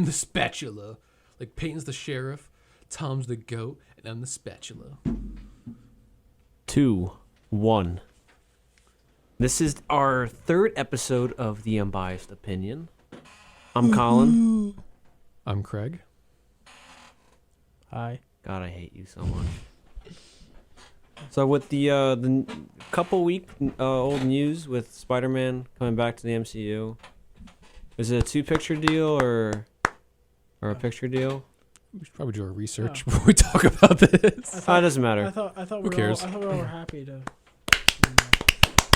I'm the spatula. Like Peyton's the sheriff, Tom's the goat, and I'm the spatula. 2, 1. This is our third episode of the Unbiased Opinion. I'm Colin. I'm Craig. Hi. God, I hate you so much. So with the couple week old news with Spider-Man coming back to the MCU, is it a 2-picture deal or a picture deal? We should probably do our research before we talk about this. It doesn't matter. I thought Who cares? I thought we all were happy to.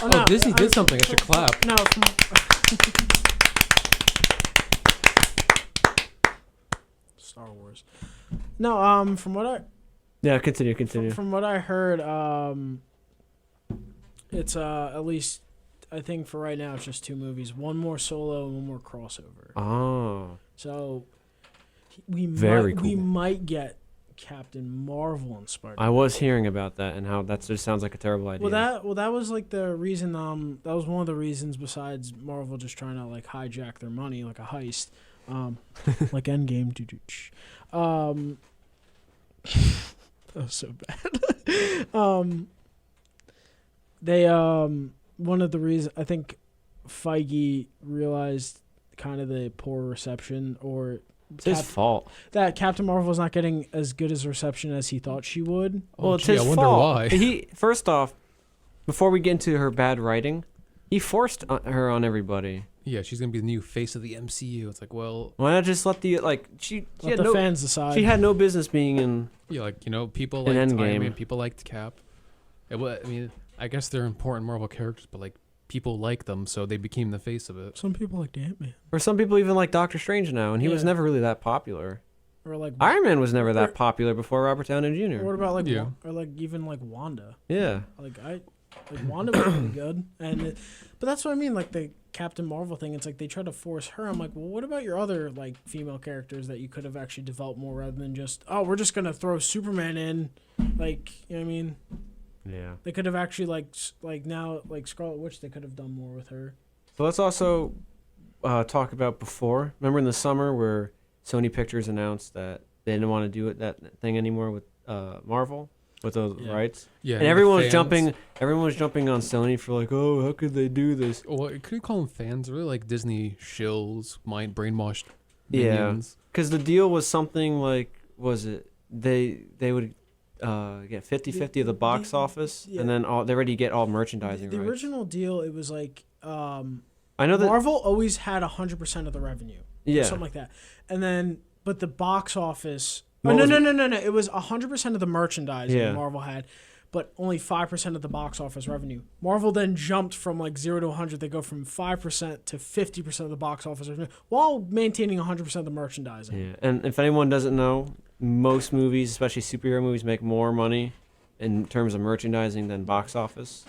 Oh, Disney did something. I should clap. No. Star Wars. No. From what I. Yeah, continue. From what I heard, it's at least I think for right now it's just 2 movies. One more solo and one more crossover. Oh. So we Cool. might get Captain Marvel and Spider-Man. I was hearing about that and how that just sounds like a terrible idea. Well, that was like the reason. That was one of the reasons besides Marvel just trying to like hijack their money like a heist, like Endgame. That was so bad. They one of the reasons I think Feige realized kind of the poor reception or. It's his fault. That Captain Marvel was not getting as good as reception as he thought she would. Well, it's his I wonder fault. why. First off, before we get into her bad writing, he forced her on everybody. Yeah, she's gonna be the new face of the MCU. It's like, well, why not just let the Let the fans decide. She had no business being in. yeah, like people An liked Endgame. Iron Man, people liked Cap. I guess they're important Marvel characters, but like people like them, so they became the face of it. Some people like Ant-Man. Or some people even like Doctor Strange now, and he was Yeah. never really that popular. Or like Iron Man was never that popular before Robert Downey Jr. What about like Yeah. or like even like Wanda? Yeah. Like Wanda was really good, but that's what I mean. Like the Captain Marvel thing, it's like they try to force her. I'm like, well, what about your other like female characters that you could have actually developed more rather than just we're just gonna throw Superman in, like you know what I mean? Yeah. They could have actually like now like Scarlet Witch. They could have done more with her. So let's also talk about before. Remember in the summer where Sony Pictures announced that they didn't want to do that thing anymore with Marvel with those rights. Yeah, and everyone was jumping. Everyone was jumping on Sony for like, oh, how could they do this? Well, could you call them fans? Really, like Disney shills, brainwashed. Yeah, minions. because the deal was something like, was it they would get 50-50 of the box office, and then they already get all merchandising. The rights. original deal, it was like I know that Marvel always had 100% of the revenue. Yeah, Something like that, and then but the box office. What no. was It was 100% of the merchandising Marvel had, but only 5% of the box office revenue. Marvel then jumped from like 0 to 100. They go from 5% to 50% of the box office revenue while maintaining 100% of the merchandising. Yeah, and if anyone doesn't know, most movies, especially superhero movies, make more money in terms of merchandising than box office.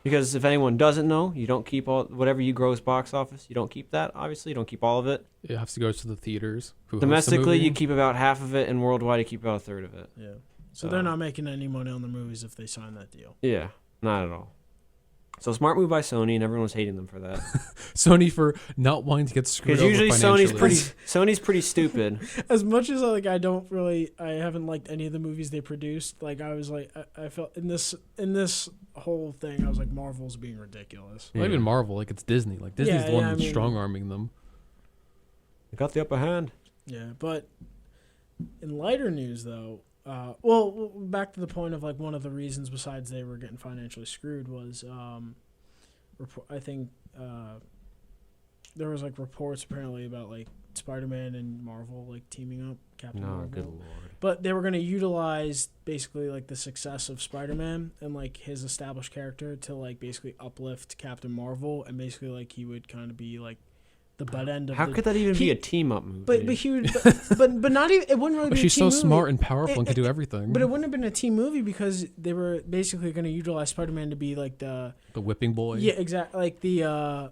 Because if anyone doesn't know, you don't keep whatever you gross box office. You don't keep that. Obviously, you don't keep all of it. It has to go to the theaters. Domestically, you keep about half of it, and worldwide, you keep about a third of it. Yeah. So they're not making any money on the movies if they sign that deal. Yeah, not at all. So smart move by Sony, and everyone was hating them for that. Sony for not wanting to get screwed over usually financially. Sony's pretty stupid. As much as I haven't liked any of the movies they produced. Like I was like, I felt in this whole thing, I was like, Marvel's being ridiculous. Well, even Marvel, like it's Disney. Like Disney's the one that's strong arming them. They got the upper hand. Yeah, but in lighter news though, back to the point of like one of the reasons besides they were getting financially screwed was, I think there was like reports apparently about like Spider-Man and Marvel like teaming up, Captain Marvel. Good lord. But they were going to utilize basically like the success of Spider-Man and like his established character to like basically uplift Captain Marvel, and basically like he would kind of be like the butt end of. How could that even be a team up movie? But he would, but not even. It wouldn't really. But be she's a team so movie. smart and powerful and can do everything. But it wouldn't have been a team movie because they were basically going to utilize Spider-Man to be like the whipping boy. Yeah, exactly. Like the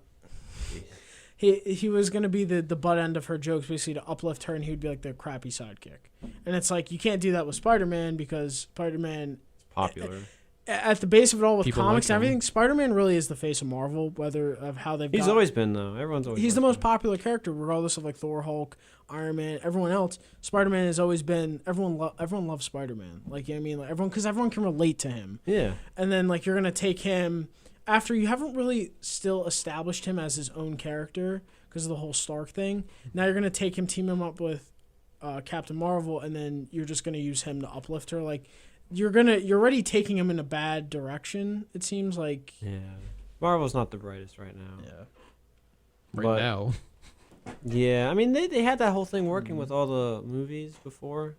he was going to be the butt end of her jokes, basically to uplift her, and he would be like the crappy sidekick. And it's like you can't do that with Spider-Man because Spider-Man popular. at the base of it all with People comics like and him. everything, Spider-Man really is the face of Marvel. Whether of how they've He's got, always been though. Everyone's always. he's the liked most him. popular character, regardless of like Thor, Hulk, Iron Man, everyone else. Spider-Man has always been everyone loves Spider-Man. Like, you know what I mean, like everyone can relate to him. Yeah. And then like you're gonna take him after you haven't really still established him as his own character because of the whole Stark thing. Now you're gonna take him, team him up with Captain Marvel, and then you're just gonna use him to uplift her. Like you're already taking him in a bad direction. It seems like. Yeah. Marvel's not the brightest right now. Yeah. Right But- now. Yeah, I mean they had that whole thing working with all the movies before.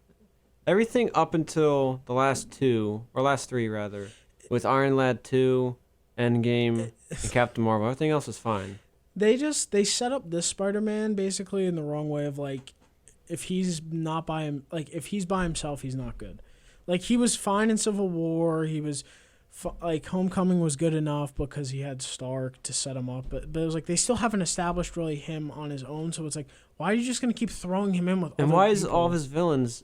Everything up until the last three rather, with Iron Lad 2, Endgame, and Captain Marvel. Everything else was fine. They set up this Spider-Man basically in the wrong way of like, if he's not by him, like if he's by himself, he's not good. Like he was fine in Civil War. He was like Homecoming was good enough because he had Stark to set him up. But it was like they still haven't established really him on his own. So it's like, why are you just gonna keep throwing him in with? And other why is people? all of his villains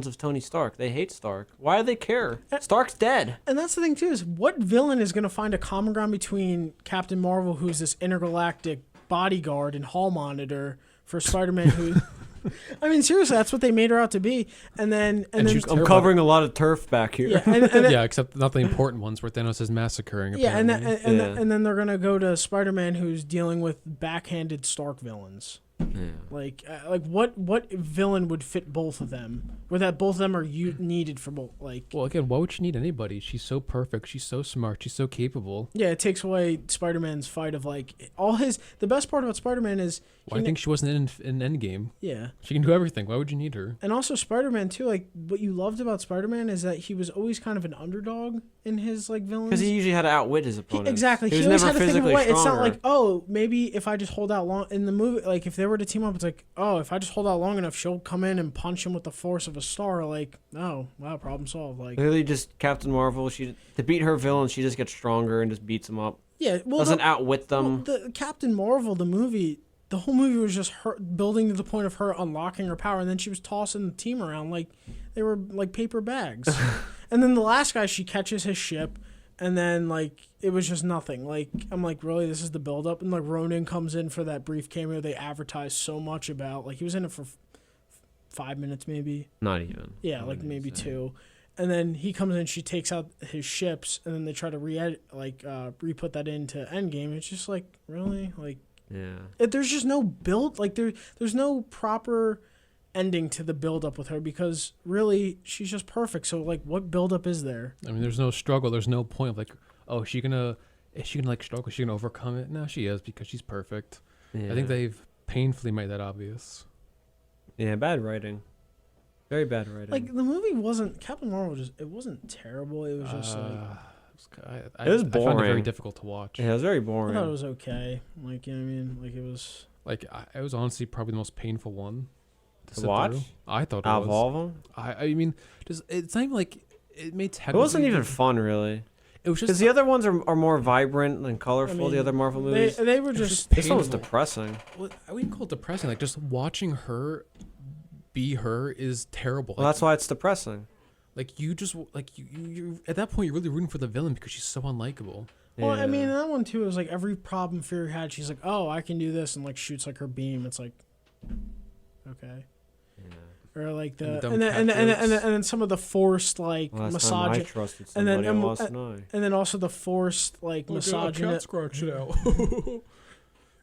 of Tony Stark? They hate Stark. Why do they care? Stark's dead. And that's the thing too, is what villain is gonna find a common ground between Captain Marvel, who's this intergalactic bodyguard and hall monitor, for Spider-Man, who. I mean, seriously, that's what they made her out to be. And then she's I'm covering a lot of turf back here. yeah, and then, Yeah, except not the important ones where Thanos is massacring. yeah, and Apparently. and then they're gonna go to Spider-Man, who's dealing with backhanded Stark villains. Yeah. Like what villain would fit both of them? Where that both of them are needed for both. Like, Well, again, why would you need anybody? She's so perfect. She's so smart. She's so capable. yeah, it takes away Spider-Man's fight of like all his. The best part about Spider-Man is Well, I think she wasn't in Endgame. yeah. She can do everything. Why would you need her? And also Spider-Man too. Like what you loved about Spider-Man is that he was always kind of an underdog in his like villains. Because he usually had to outwit his opponent. Exactly. He He, was always never had to think of a physically way. It's not stronger. like, oh, maybe if I just hold out long in the movie, like if they were to team up, it's like, oh, if I just hold out long enough, she'll come in and punch him with the force of a star. Like, oh, wow, problem solved. Like, Literally just Captain Marvel. To beat her villain, she just gets stronger and just beats them up. yeah, well, Doesn't outwit them. the Captain Marvel, the movie, the whole movie was just her building to the point of her unlocking her power, and then she was tossing the team around like they were like paper bags. And then the last guy, she catches his ship, and then like it was just nothing. Like I'm like, really, this is the build up, and like Ronan comes in for that brief cameo they advertised so much about. Like he was in it for 5 minutes maybe. Not even. Yeah, like maybe 2. And then he comes in, she takes out his ships, and then they try to re-put that into Endgame. It's just like, really? Like, Yeah. there's just no build. Like, there's no proper ending to the build-up with her because, really, she's just perfect. So, like, what build-up is there? I mean, there's no struggle. There's no point of like, oh, is she gonna like struggle? Is she gonna overcome it? No, she is because she's perfect. Yeah. I think they've painfully made that obvious. Yeah, bad writing. Very bad writing. Like, the movie wasn't... Captain Marvel it wasn't terrible. It was just, like... It was I found it very boring. difficult to watch. yeah, it was very I boring. thought it was okay. Like, you know what I mean? Like, it was... Like it was honestly probably the most painful one To sit watch? through. I thought it Out of was. all of them? I mean, it's not even like it made It technically. wasn't even fun, really. It was Because just the other ones are more vibrant and colorful, I mean, the other Marvel They, movies. they were it was just... This one was painful. depressing. Well, I wouldn't call it depressing. Like just watching her be her is terrible. Well, that's why it's depressing. Like you just like you at that point you're really rooting for the villain because she's so unlikable. Well, I Yeah. mean, that one too is like every problem Fury had, she's like, "Oh, I can do this," and like shoots like her beam. It's like, okay, Yeah. or like And the the dumb and then cat and then, and, then, jokes. and then some of the forced like Last time I misogyny, trusted and then- somebody, and- I lost an eye. and then also the forced like misogyny. scratch it out.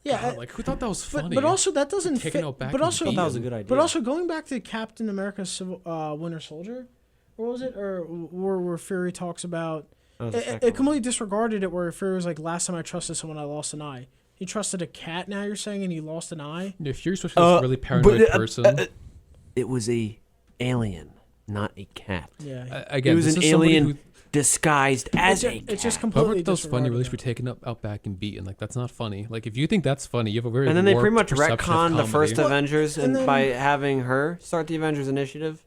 Yeah, God, like who thought that was funny? but also that doesn't Taking fit. out back But and also, I thought that was a beating. good idea. but also going back to Captain America: Winter Soldier, what was it? Or where Fury talks about. That was the It second one. completely disregarded it where Fury was like, last time I trusted someone, I lost an eye. He trusted a cat, now you're saying, and he lost an eye? If you're supposed to be this really paranoid person, It was a alien, not a cat. Yeah. again, it was this an is somebody alien who- disguised as a cat. It's just Whoever completely thought that was funny really should be disregarded taken out back and beaten. Like that's not funny. Like if you think that's funny, you have a very And then they pretty warped much perception of retconned the first comedy. Avengers and then- by having her start the Avengers Initiative.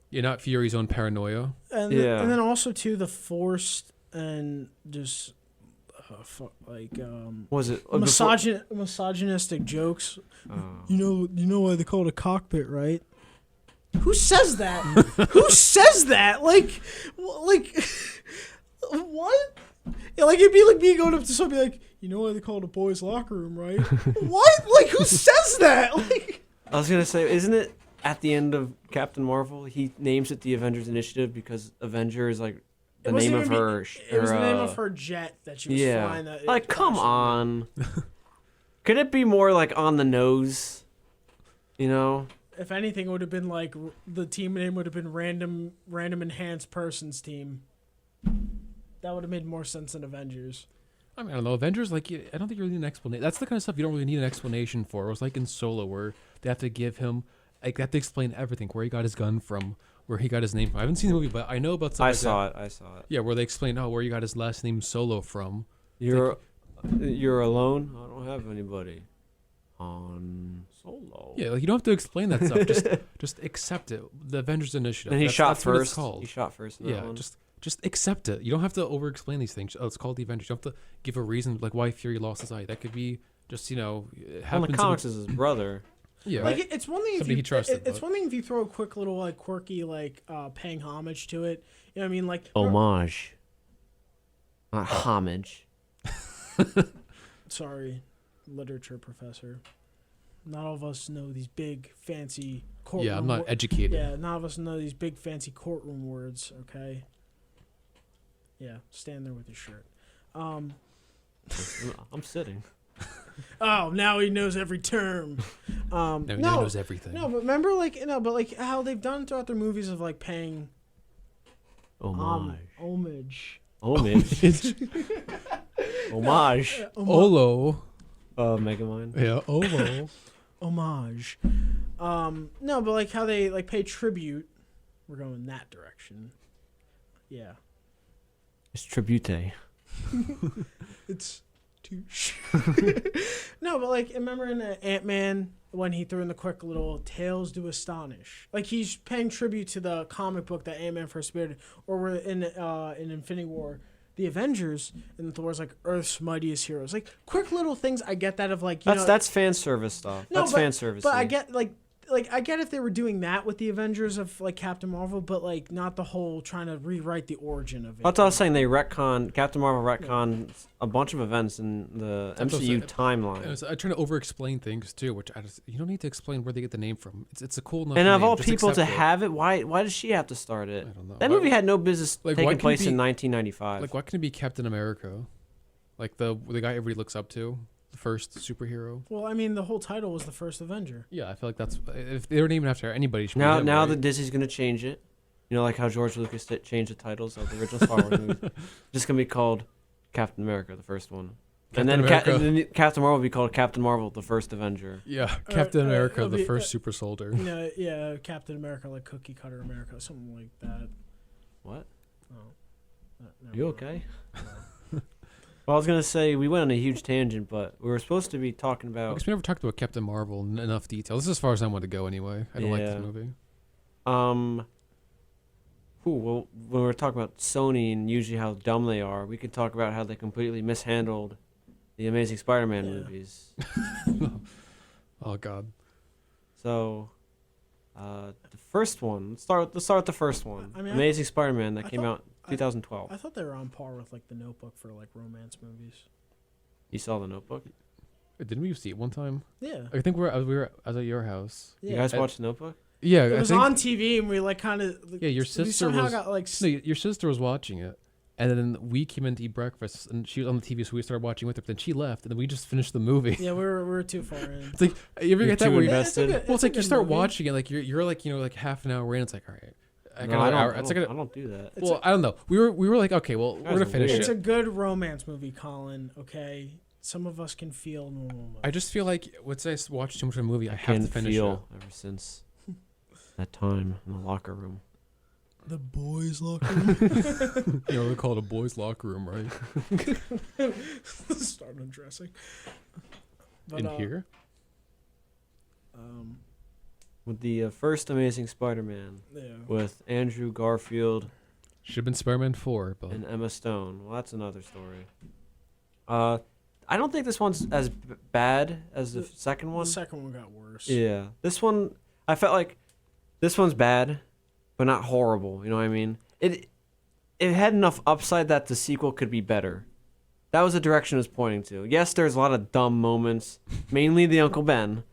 You're not Fury's own paranoia. that. And, Yeah. and then also, too, the forced and just, Was it? misogynistic jokes. Oh. You know why they call it a cockpit, right? Who says that? Who says that? Like, What? Yeah, like it'd be like me going up to somebody like, you know why they call it a boys' locker room, right? What? Like who says that? Like, I was gonna say, isn't it at the end of Captain Marvel? He names it the Avengers Initiative because Avenger is like the it wasn't name of even her. it was the name of her jet that she was Yeah. flying. That Like, come on. Could it be more like on the nose? You know? If anything, it would have been like the team name would have been random enhanced persons team. That would have made more sense than Avengers. I mean, I don't know. Avengers, like, I don't think you really need an explanation. That's the kind of stuff you don't really need an explanation for. It was like in Solo, where they have to give him, like, they have to explain everything, where he got his gun from, where he got his name from. I haven't seen the movie, but I know about stuff I like saw that. it. I saw it. Yeah, where they explain, where you got his last name Solo from. You're alone? I don't have anybody. On Solo. Yeah, like, you don't have to explain that stuff. Just accept it. The Avengers Initiative. And he That's- shot that's what it's first. called. He shot first in that Yeah, one. just accept it. You don't have to over-explain these things. Oh, it's called the Avengers. You don't have to give a reason, like, why Fury lost his eye. That could be just, it Well, happens. in the comics is his brother. Yeah. Like it's one thing if Somebody you he trusted, it's but- one thing if you throw a quick little like quirky like paying homage to it. You know what I mean? Like Homage. Not homage. sorry, literature professor. Not all of us know these big fancy courtroom. Yeah, I'm not educated. Yeah, none of us know these big fancy courtroom words. Okay. Yeah, stand there with your shirt. I'm sitting. Oh, now he knows every term. Now he knows everything. No, but remember, like how they've done throughout their movies of like paying Homage. homage. Homage. Homage. Olo. Megamind. Yeah, Olo. Homage. No, but like how they like pay tribute. We're going in that direction. Yeah. It's tribute. It's douche. No, but like remember in Ant-Man when he threw in the quick little tales do astonish. Like he's paying tribute to the comic book that Ant-Man first appeared in. Or we're in Infinity War, the Avengers, and Thor's like Earth's mightiest heroes. Like quick little things. I get that of like That's fan service stuff. No, That's fan service. But I get like I get if they were doing that with the Avengers of like Captain Marvel, but like not the whole trying to rewrite the origin of it. That's what I was saying. They retcon Captain Marvel retconned a bunch of events in the That's what I'm MCU timeline. I try to over-explain things too, which you don't need to explain where they get the name from. It's a cool enough. And of name. all Just people to accept it. have it, why does she have to start it? I don't know. That Why- movie had no business Like, why taking can't it place be- in 1995. Like, why can it be Captain America? Like the guy everybody looks up to, the first superhero. Well, I mean, the whole title was the first Avenger. Yeah, I feel like that's if they were naming after anybody. it should be now him, now right? that Disney's gonna change it, you know, like how George Lucas changed the titles of the original Star Wars movies. Just gonna be called Captain America, the first one, Captain and America. then Captain Marvel will be called Captain Marvel, the first Avenger. Yeah, Captain America, it'll the be- first super soldier. Yeah, Captain America, like Cookie Cutter America, something like that. What? Oh, no, You okay? Well, I was gonna say we went on a huge tangent, but we were supposed to be talking about Because we never talked about Captain Marvel in enough detail. This is as far as I want to go anyway. I don't like Yeah. this movie. Well, when we're talking about Sony and usually how dumb they are, we could talk about how they completely mishandled the Amazing Spider-Man Yeah. movies. Oh God. So, the first one. Let's start with the first one. I mean, Amazing Spider-Man that I came thought- out 2012. I thought they were on par with like The Notebook for like romance movies. You saw The Notebook? Didn't we see it one time? Yeah. I think we were at your house. Yeah. You guys I- watched The Notebook? Yeah, It I was think, on TV and we like kind of. Yeah, your We sister somehow was. got like. No, your sister was watching it, and then we came in to eat breakfast, and she was on the TV, so we started watching with her. But then she left, and then we just finished the movie. Yeah, we were too far in. It's like you ever You're get that too where you, invested. well, it's like you start watching it, like you're like like half an hour in. It's like all right, I No, got I an don't, hour. I It's don't, like I don't do that. It's well, I don't know. We were like okay, well we're guys gonna are finish weird. It's it. a good romance movie, Colin. Okay, some of us can feel normal. I just feel like once I watch too much of a movie, I have Can to finish feel ever since that time in the locker room. The boys' locker room. it. They call it a boys' locker room, right? Start undressing. But, In here, With the first Amazing Spider-Man Yeah. with Andrew Garfield should have been Spider-Man 4, but and Emma Stone. Well, that's another story. I don't think this one's as bad as the second one. The second one got worse. Yeah, this one I felt like this one's bad, but not horrible. You know what I mean? it had enough upside that the sequel could be better. That was the direction it was pointing to. Yes, there's a lot of dumb moments, mainly the Uncle Ben.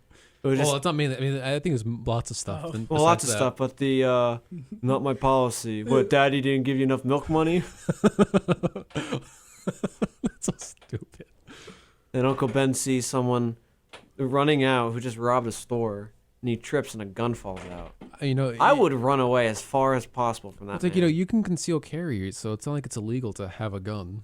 It was just, Well, it's not mainly. I mean, I think there's lots of stuff. Oh. than- well, lots of besides stuff, but the not my policy. What, Daddy didn't give you enough milk money? that. That's so stupid. And Uncle Ben sees someone running out who just robbed a store, and he trips and a gun falls out. You know, I would run away as far as possible from that. It's like, you know, you can conceal carry, so it's not like it's illegal to have a gun.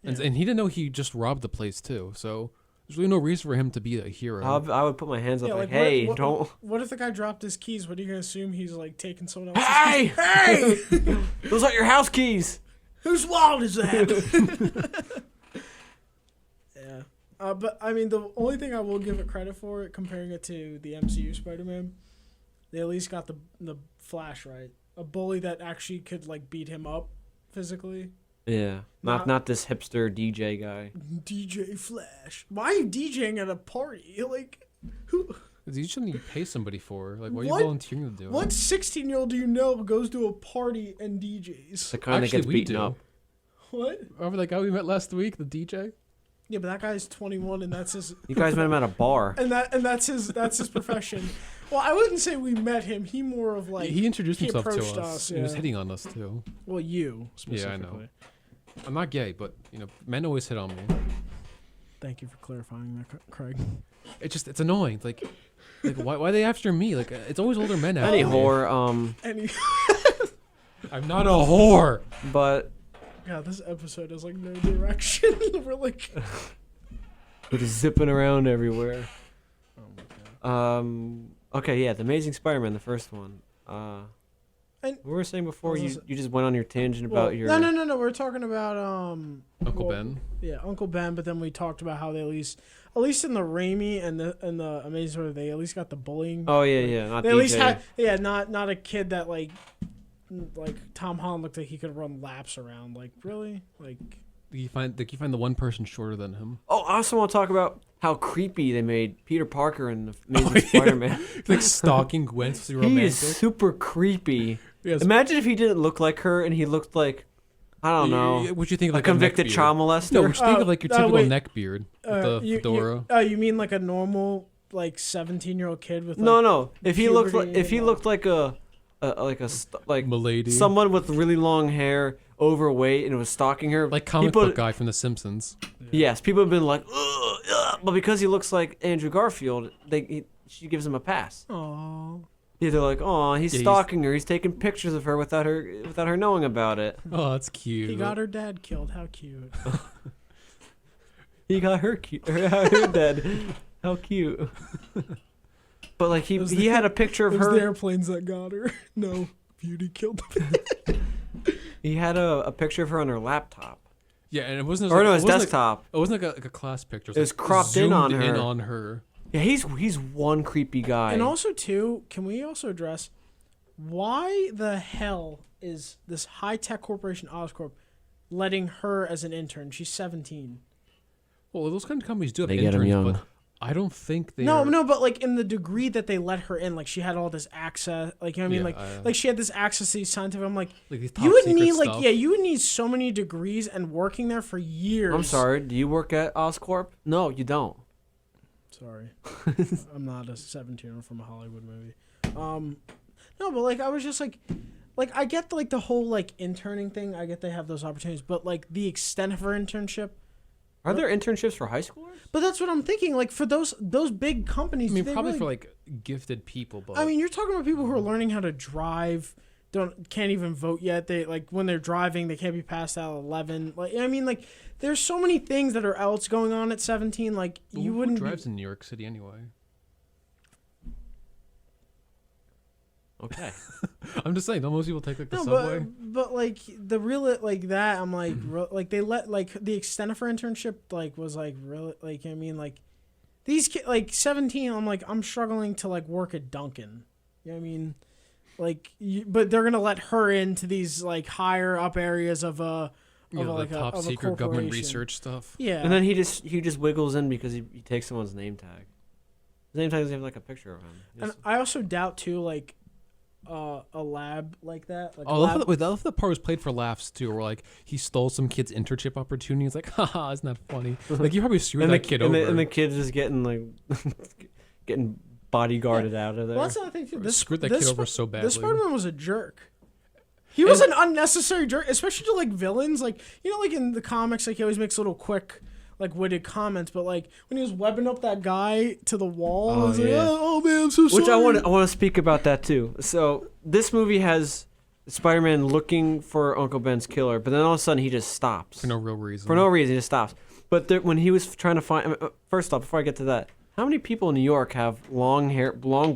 Yeah. And he didn't know he just robbed the place too, so there's really no reason for him to be a hero. I would put my hands up Yeah, like, like, hey, what- don't. What if the guy dropped his keys? What are you gonna assume? He's like taking someone else's Hey! keys? Hey! Those aren't your house keys. Whose wallet is that? Yeah. But I mean, the only thing I will give it credit for, comparing it to the MCU Spider-Man, they at least got the Flash right. A bully that actually could like beat him up physically. Yeah, not this hipster DJ guy. DJ Flash. Why are you DJing at a party? Like, who? You shouldn't pay somebody for. Like, why are you What? volunteering to do it? What 16-year-old do you know goes to a party and DJs? The kind that Actually, gets we beaten do. up. What? Remember that guy we met last week, the DJ? Yeah, but that guy's 21 and that's his. You guys met him at a bar. And that's his profession. Well, I wouldn't say we met him. He more of like he introduced he himself to approached us. us, He was yeah. hitting on us too. well you Yeah, I know. specifically. I'm not gay, but you know, men always hit on me. Thank you for clarifying that, Craig. It's annoying. It's like why are they after me? Like, it's always older men after Any me. whore, Any I'm not a whore. but God, this episode has like no direction. We're like, we're just zipping around everywhere. oh my God. Okay, yeah, the Amazing Spider-Man, the first one. And- we were saying before, What you was it? you just went on your tangent Well, about your. no. We're talking about Uncle well, Ben. Yeah, Uncle Ben. But then we talked about how they at least in the Raimi and the Amazing Spider, they at least got the bullying. Oh yeah, not They DJ. at least had not a kid that like Tom Holland looked like he could run laps around. Like really, like You find the one person shorter than him. Oh, I also want to talk about how creepy they made Peter Parker in the Amazing yeah. Spider-Man. Like stalking Gwen to be He romantic. is super creepy. Yes. Imagine if he didn't look like her and he looked like, I don't know, What you think of a like convicted neck beard? child molester. No, what you think of like your typical wait. neck beard with the fedora? You mean like a normal like 17-year-old kid with like, No. If he looked like puberty and, looked like like Milady. someone with really long hair, overweight, and was stalking her, Like comic people, book guy from The Simpsons. Yes, people have been like, ugh, ugh, but because he looks like Andrew Garfield, she gives him a pass. Aww. Yeah, they're like, oh, he's Yeah, stalking her. He's taking pictures of her without her knowing about it. Oh, that's cute. He got her dad killed. How cute. He got her dead. How cute. But like It was he had a picture of It was the her. airplanes that got her. No, Beauty killed him. He had a picture of her on her laptop. Yeah, and it wasn't. Or no, his it wasn't desktop. It wasn't like a class picture. It was like cropped in on zoomed in her. on her. Yeah, he's one creepy guy. And also, too, can we also address why the hell is this high-tech corporation Oscorp letting her as an intern? She's 17. Well, those kind of companies do have They get 'em interns, young. but I don't think they. No, but like in the degree that they let her in, like she had all this access, like you know what I mean, like she had this access to these scientific. I'm like, like these top you would secret need stuff. you would need so many degrees and working there for years. I'm sorry. Do you work at Oscorp? No, you don't. Sorry, I'm not a 17-year-old from a Hollywood movie. No, but like I was just like I get like the whole like interning thing. I get they have those opportunities, but like the extent of her internship. Are there internships for high schoolers? But that's what I'm thinking. Like for those big companies, I mean, do they probably really- for like gifted people, but I mean, you're talking about people who are learning how to drive, can't even vote yet. They like when they're driving, they can't be passed out at 11. Like I mean, like there's so many things that are else going on at 17. Like you who wouldn't. drives in New York City anyway. Okay. I'm just saying, don't most people take like the No, subway? but like the real like that. I'm like like they let like the extent of her internship like was like really like I mean like these kids like 17. I'm like I'm struggling to like work at Dunkin'. You know what I mean? Like, but they're gonna let her into these like higher up areas of a. You know, like the top of a secret government corporation. research stuff. Yeah. And then he just wiggles in because he takes someone's name tag. His name tag doesn't have like a picture of him. And I also doubt too, like, a lab like that. Like Oh, I love the part was played for laughs too, where like he stole some kid's internship opportunity. It's like, haha, isn't that funny? Like you probably screwed that kid over. And the kid's just getting like getting bodyguarded out of there. Well, that's another thing too. Screwed that kid over so badly. This Spider-Man was a jerk. He was an unnecessary jerk, especially to like villains. Like like in the comics, like he always makes little quick, like witted comments. But like when he was webbing up that guy to the wall, I was like, oh man, I'm so sorry. Which I want to speak about that too. So this movie has Spider-Man looking for Uncle Ben's killer, but then all of a sudden he just stops for no real reason. For no reason, he just stops. But when he was trying to find, first off, before I get to that, how many people in New York have long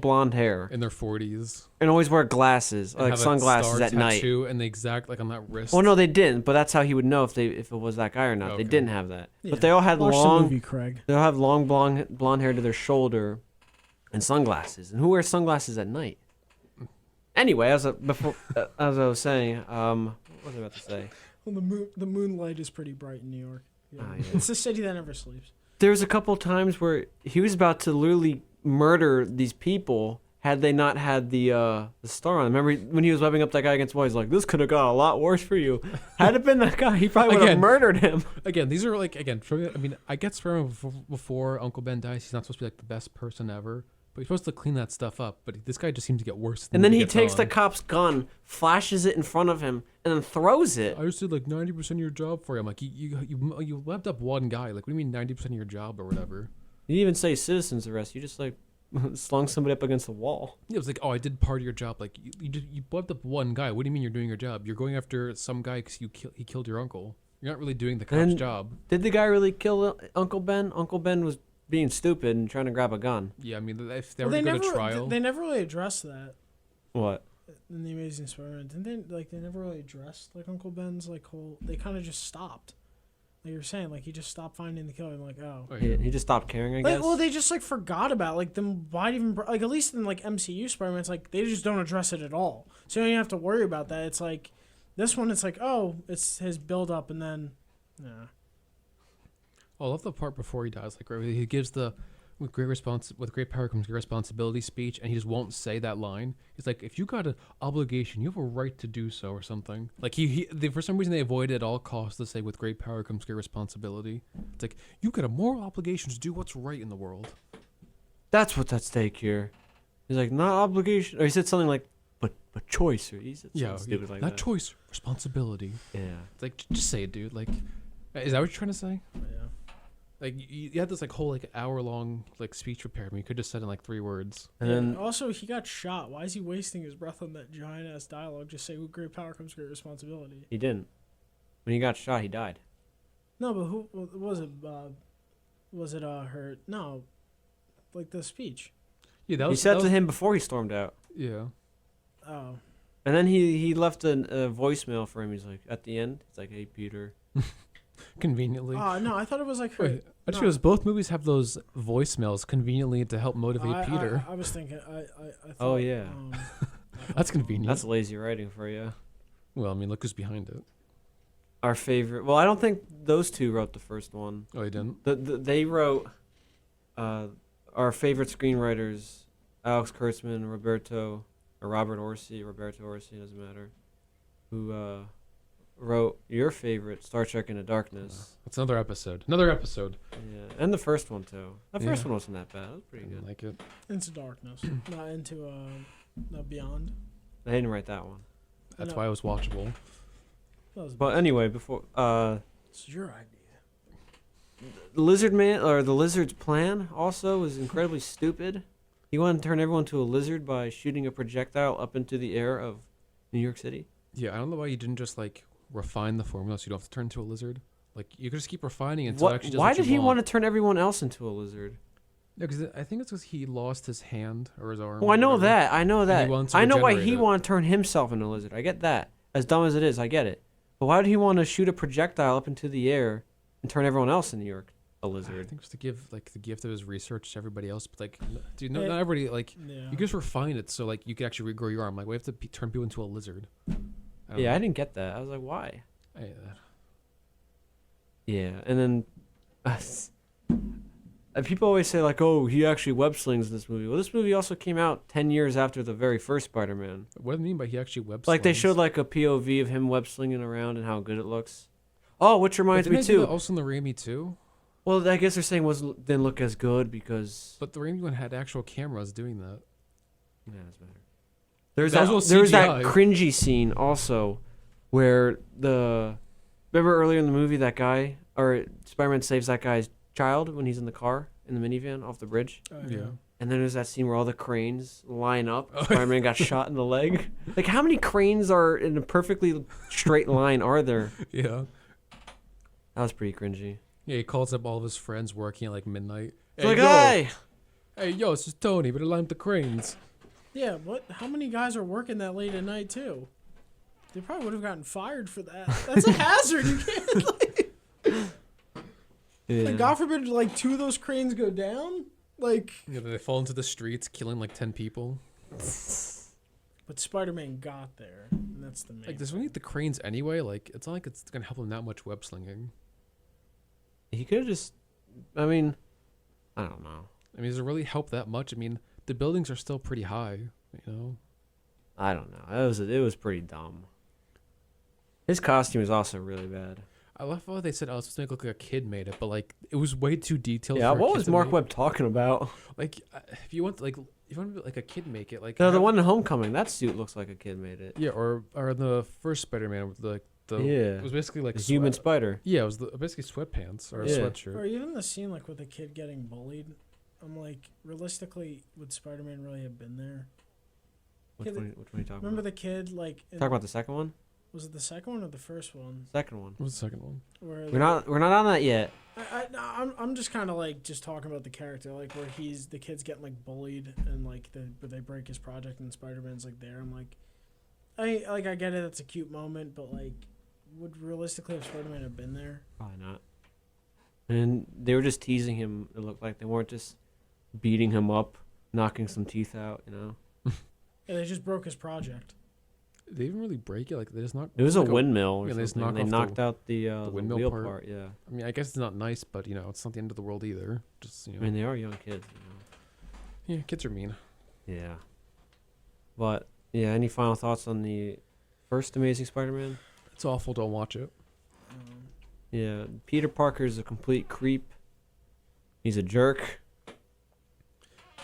blonde hair in their 40s and always wear glasses, and like sunglasses at night? And the exact like on that wrist. Well, no, they didn't. But that's how he would know if it was that guy or not. Okay. They didn't have that. Yeah. But they all had Watch long. the movie, Craig. They all have long blonde hair to their shoulder, and sunglasses. And who wears sunglasses at night? Anyway, as I was saying, what was I about to say? Well, the moonlight is pretty bright in New York. Yeah. Oh, yeah. It's the city that never sleeps. There was a couple times where he was about to literally murder these people had they not had the star on. Remember when he was webbing up that guy against the wall? He's like, "This could have got a lot worse for you." Had it been that guy, he probably would have murdered him. Again, these are like I mean, I get Spider-Man before Uncle Ben dies. He's not supposed to be like the best person ever, but he's supposed to clean that stuff up. But this guy just seems to get worse. And then he takes the cop's gun, flashes it in front of him, and then throws it. I just did like 90% of your job for you. I'm like, you webbed up one guy. Like, what do you mean 90% of your job or whatever? You didn't even say citizen's arrest. You just like slung somebody up against the wall. Yeah, it was like, oh, I did part of your job. Like, you webbed up one guy. What do you mean you're doing your job? You're going after some guy because he killed your uncle. You're not really doing the cop's job. Did the guy really kill Uncle Ben? Uncle Ben was being stupid and trying to grab a gun. Yeah, I mean, if they were to go to trial, they never really addressed that. What? In the Amazing Spider-Man, didn't they? Like, they never really addressed like Uncle Ben's like whole. They kind of just stopped. Like you were saying, like he just stopped finding the killer. I'm like, oh, He just stopped caring. I guess. Well, they just like forgot about like them. Why even like at least in like MCU Spider-Man, it's like they just don't address it at all. So you don't even have to worry about that. It's like this one. It's like it's his build up and then, yeah. Oh, I love the part before he dies. Like he gives the with great power comes great responsibility speech, and he just won't say that line. He's like, if you got an obligation, you have a right to do so, or something. Like for some reason they avoid it at all costs to say, with great power comes great responsibility. It's like you got a moral obligation to do what's right in the world. That's what's at stake here. He's like, not obligation, or he said something like, but choice, or he said something stupid like that. Not choice, responsibility. Yeah. It's like just say it, dude. Like, is that what you're trying to say? Yeah. Like you had this like whole like hour-long like speech prepared. I mean, you could just said in like 3 words. And then also he got shot. Why is he wasting his breath on that giant ass dialogue? Just say, with great power comes great responsibility. he didn't. When he got shot, he died. No, but who was it? Was it her? No, like the speech. Yeah, that He was. said that to was, him before he stormed out. Yeah. Oh. And then he left a voicemail for him. He's like, at the end, it's like, hey, Peter. Conveniently. No, I thought it was like her. Wait, I just realized both movies have those voicemails conveniently to help motivate Peter. I was thinking. I thought, Oh, yeah. That's convenient. That's lazy writing for you. Well, I mean, look who's behind it. Our favorite. Well, I don't think those two wrote the first one. Oh, they didn't? They wrote our favorite screenwriters, Alex Kurtzman, Robert Orci, doesn't matter, who wrote your favorite, Star Trek Into Darkness. That's another episode. Another episode. Yeah, and the first one, too. The first one wasn't that bad. It was pretty I good. like it. Into Darkness, not into Beyond. I didn't write that one. That's why it was watchable. That was But anyway, before... It's your idea. The Lizard Man, or the Lizard's plan, also was incredibly stupid. He wanted to turn everyone to a lizard by shooting a projectile up into the air of New York City. Yeah, I don't know why you didn't just like refine the formula so you don't have to turn into a lizard. Like you could just keep refining it until it actually does Why what did you he want want to turn everyone else into a lizard? Yeah, because I think it's because he lost his hand or his arm. Well, I know that. I know that. wants to I know why regenerate he it. wanted to turn himself into a lizard. I get that. As dumb as it is, I get it. But why did he want to shoot a projectile up into the air and turn everyone else in New York a I lizard? think it was to give like the gift of his research to everybody else. But like, dude, not everybody like. Yeah. You can just refine it so like you can actually regrow your arm. Like we have to turn people into a lizard. I I didn't get that. I was like, why? don't know. Yeah, and then People always say like, "Oh, he actually web slings in this movie." Well, this movie also came out 10 years after the very first Spider-Man. What do you mean by he actually web slings? Like they showed like a POV of him web slinging around and how good it looks. Oh, which reminds me too. Also in the Raimi too. Well, I guess they're saying didn't look as good because. But the Raimi one had actual cameras doing that. Yeah, that's better. There's That that. was There's that CGI. cringy scene also, where remember earlier in the movie that guy or Spider-Man saves that guy's child when he's in the car in the minivan off the bridge. Oh, Yeah. And then there's that scene where all the cranes line up. Spider-Man got shot in the leg. Like, how many cranes are in a perfectly straight line are there? Yeah. That was pretty cringy. Yeah, he calls up all of his friends working at like midnight. It's like, hey! Hey, yo, this is Tony. Better line up the cranes. Yeah, what? How many guys are working that late at night too? They probably would have gotten fired for that. That's a hazard. You can't. Like, Yeah. like, God forbid, like 2 of those cranes go down. Like, Yeah, they fall into the streets, killing like 10 people. but Spider-Man got there, and that's the main. Like, does we need the cranes anyway? Like, it's not like it's gonna help him that much web slinging. He could have just. I mean, I don't know. I mean, does it really help that much? I mean, the buildings are still pretty high, you know? I don't know. It was pretty dumb. His costume is also really bad. I love how they said, "Oh, it's supposed to make it look like a kid made it," but like, it was way too detailed. Yeah, for a what kid was to Mark make. Webb talking about? Like, if you want like a kid make it, like The have- one in Homecoming, that suit looks like a kid made it. Yeah, or the first Spider-Man with the Yeah. it was basically like The human sweat- spider. Yeah, it was basically sweatpants or a Yeah. sweatshirt. Or even the scene like with the kid getting bullied. I'm like, realistically, would Spider-Man really have been there? Which Yeah, one are you talking Remember about? the kid like? Talk about the second one? Was it the second one or the first one? Second one. What was the second one? Where We're not on that yet. I'm just kind of like just talking about the character, like where the kid's getting like bullied and like they break his project and Spider-Man's like there. I'm like, I get it, it's a cute moment, but like, would realistically have Spider-Man have been there? Probably not. And they were just teasing him. It looked like they weren't just beating him up, knocking some teeth out. You know. Yeah, they just broke his project. They even really break it. Like they just knocked. It was a like windmill or yeah, they just something. knock They off knocked out the windmill wheel part. part. Yeah. I mean, I guess it's not nice, but you know, it's not the end of the world either. Just you know, I mean, they are young kids. You yeah, kids are mean. know? Yeah. But yeah, any final thoughts on the first Amazing Spider-Man? It's awful. Don't watch it. Yeah, Peter Parker's a complete creep. He's a jerk.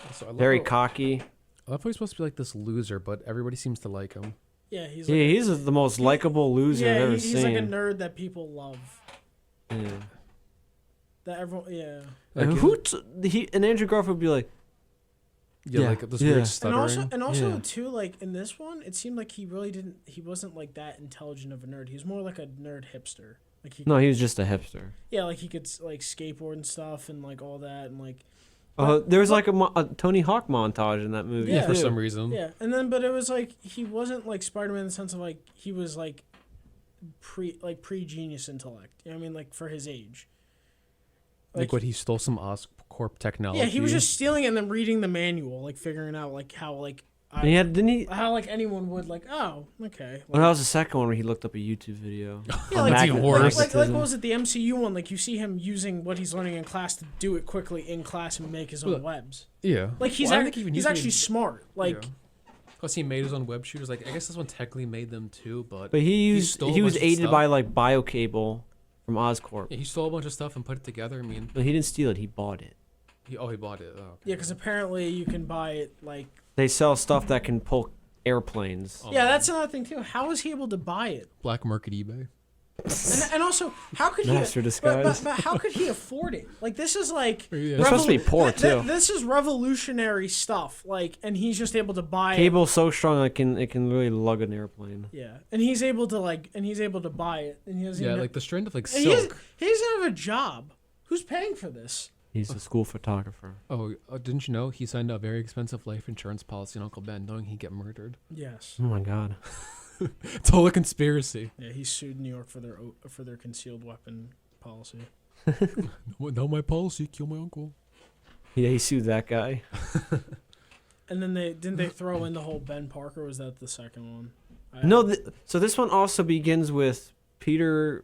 Also, I love Very how- cocky. I love how he's supposed to be like this loser, but everybody seems to like him. Yeah, he's Yeah, like he's the most likable loser I've ever he's seen. like a nerd that people love. Yeah. That everyone, yeah. Like, And Andrew Garfield would be like, yeah, Yeah, like this yeah. weird stuttering. And also Yeah. too, like in this one, it seemed like he wasn't like that intelligent of a nerd. He was more like a nerd hipster. Like no, he was just a hipster. yeah, like he could like skateboard and stuff and like all that and like There was like a Tony Hawk montage in that movie. Yeah. For too. some reason. yeah, and then but it was like he wasn't like Spider-Man in the sense of like he was like pre-genius intellect. You know what I mean? Like for his age. Like what he stole some Oscorp technology. Yeah, he was just stealing it and then reading the manual, like figuring out like how like And he had, didn't he? how like anyone would like okay. Well, that was the second one where he looked up a YouTube video. Yeah, That's like, even like, worse. like what was it, the MCU one? Like you see him using what he's learning in class to do it quickly in class and make his own Well, webs. Yeah. Like he's Well, I don't think he even he's used actually any- smart. Like Yeah. Plus, he made his own web shooters. Like, I guess this one technically made them too, but But he stole a was bunch of aided stuff. by like BioCable from Oscorp. yeah, he stole a bunch of stuff and put it together. I mean, But he didn't steal it. He bought it. he bought it. Oh, okay. yeah, because apparently you can buy it like. They sell stuff that can pull airplanes. Oh, Yeah, man. that's another thing too. How was he able to buy it? Black market eBay. And also, how could he? Master disguise. But how could he afford it? Like this is like. Yeah. They're supposed to be poor, too. This is revolutionary stuff. Like, and he's just able to buy it. Cable's so strong it can really lug an airplane. Yeah, and he's able to buy it, and he doesn't. Yeah, even like the strand of like and he silk. doesn't have a job. Who's paying for this? He's a school photographer. Oh, didn't you know he signed a very expensive life insurance policy on Uncle Ben, knowing he'd get murdered? Yes. Oh my god. It's all a conspiracy. Yeah, he sued New York for their concealed weapon policy. No, my policy, kill my uncle. Yeah, he sued that guy. And then didn't they throw in the whole Ben Parker? Was that the second one? No, so this one also begins with Peter's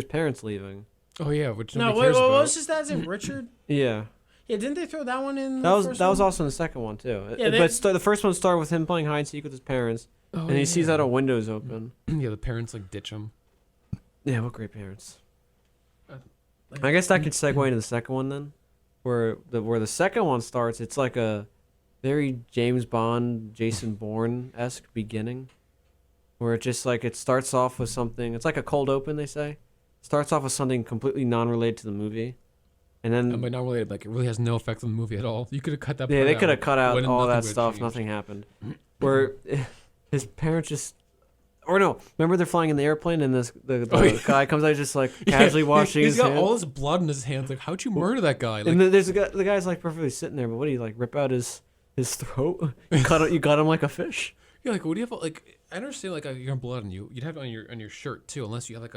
parents leaving. Oh yeah, which No, nobody wait, cares what about. was his dad's name? Richard. Yeah. Yeah, didn't they throw that one in? That was also in the second one too. Yeah, But the first one started with him playing hide and seek with his parents, and he sees that a window's open. Yeah, the parents like ditch him. Yeah, what great parents. I guess that could segue into the second one then, where the second one starts. It's like a very James Bond, Jason Bourne-esque beginning, where it just like it starts off with something. It's like a cold open, they say. Starts off with something completely non-related to the movie, and then But not related. Like it really has no effect on the movie at all. You could have cut that. yeah, part they could have out cut out when all nothing that would've stuff. changed. Nothing happened. Where his parents just. Or no, remember they're flying in the airplane and the guy comes out just like casually washing He's his got hands. all this blood in his hands. Like, how'd you murder that guy? Like, And then there's the guy's like perfectly sitting there, but what do you like rip out his throat? You got him like a fish. yeah, like what do you have? Like, I understand. Like, you have blood on you. You'd have it on your shirt too, unless you have like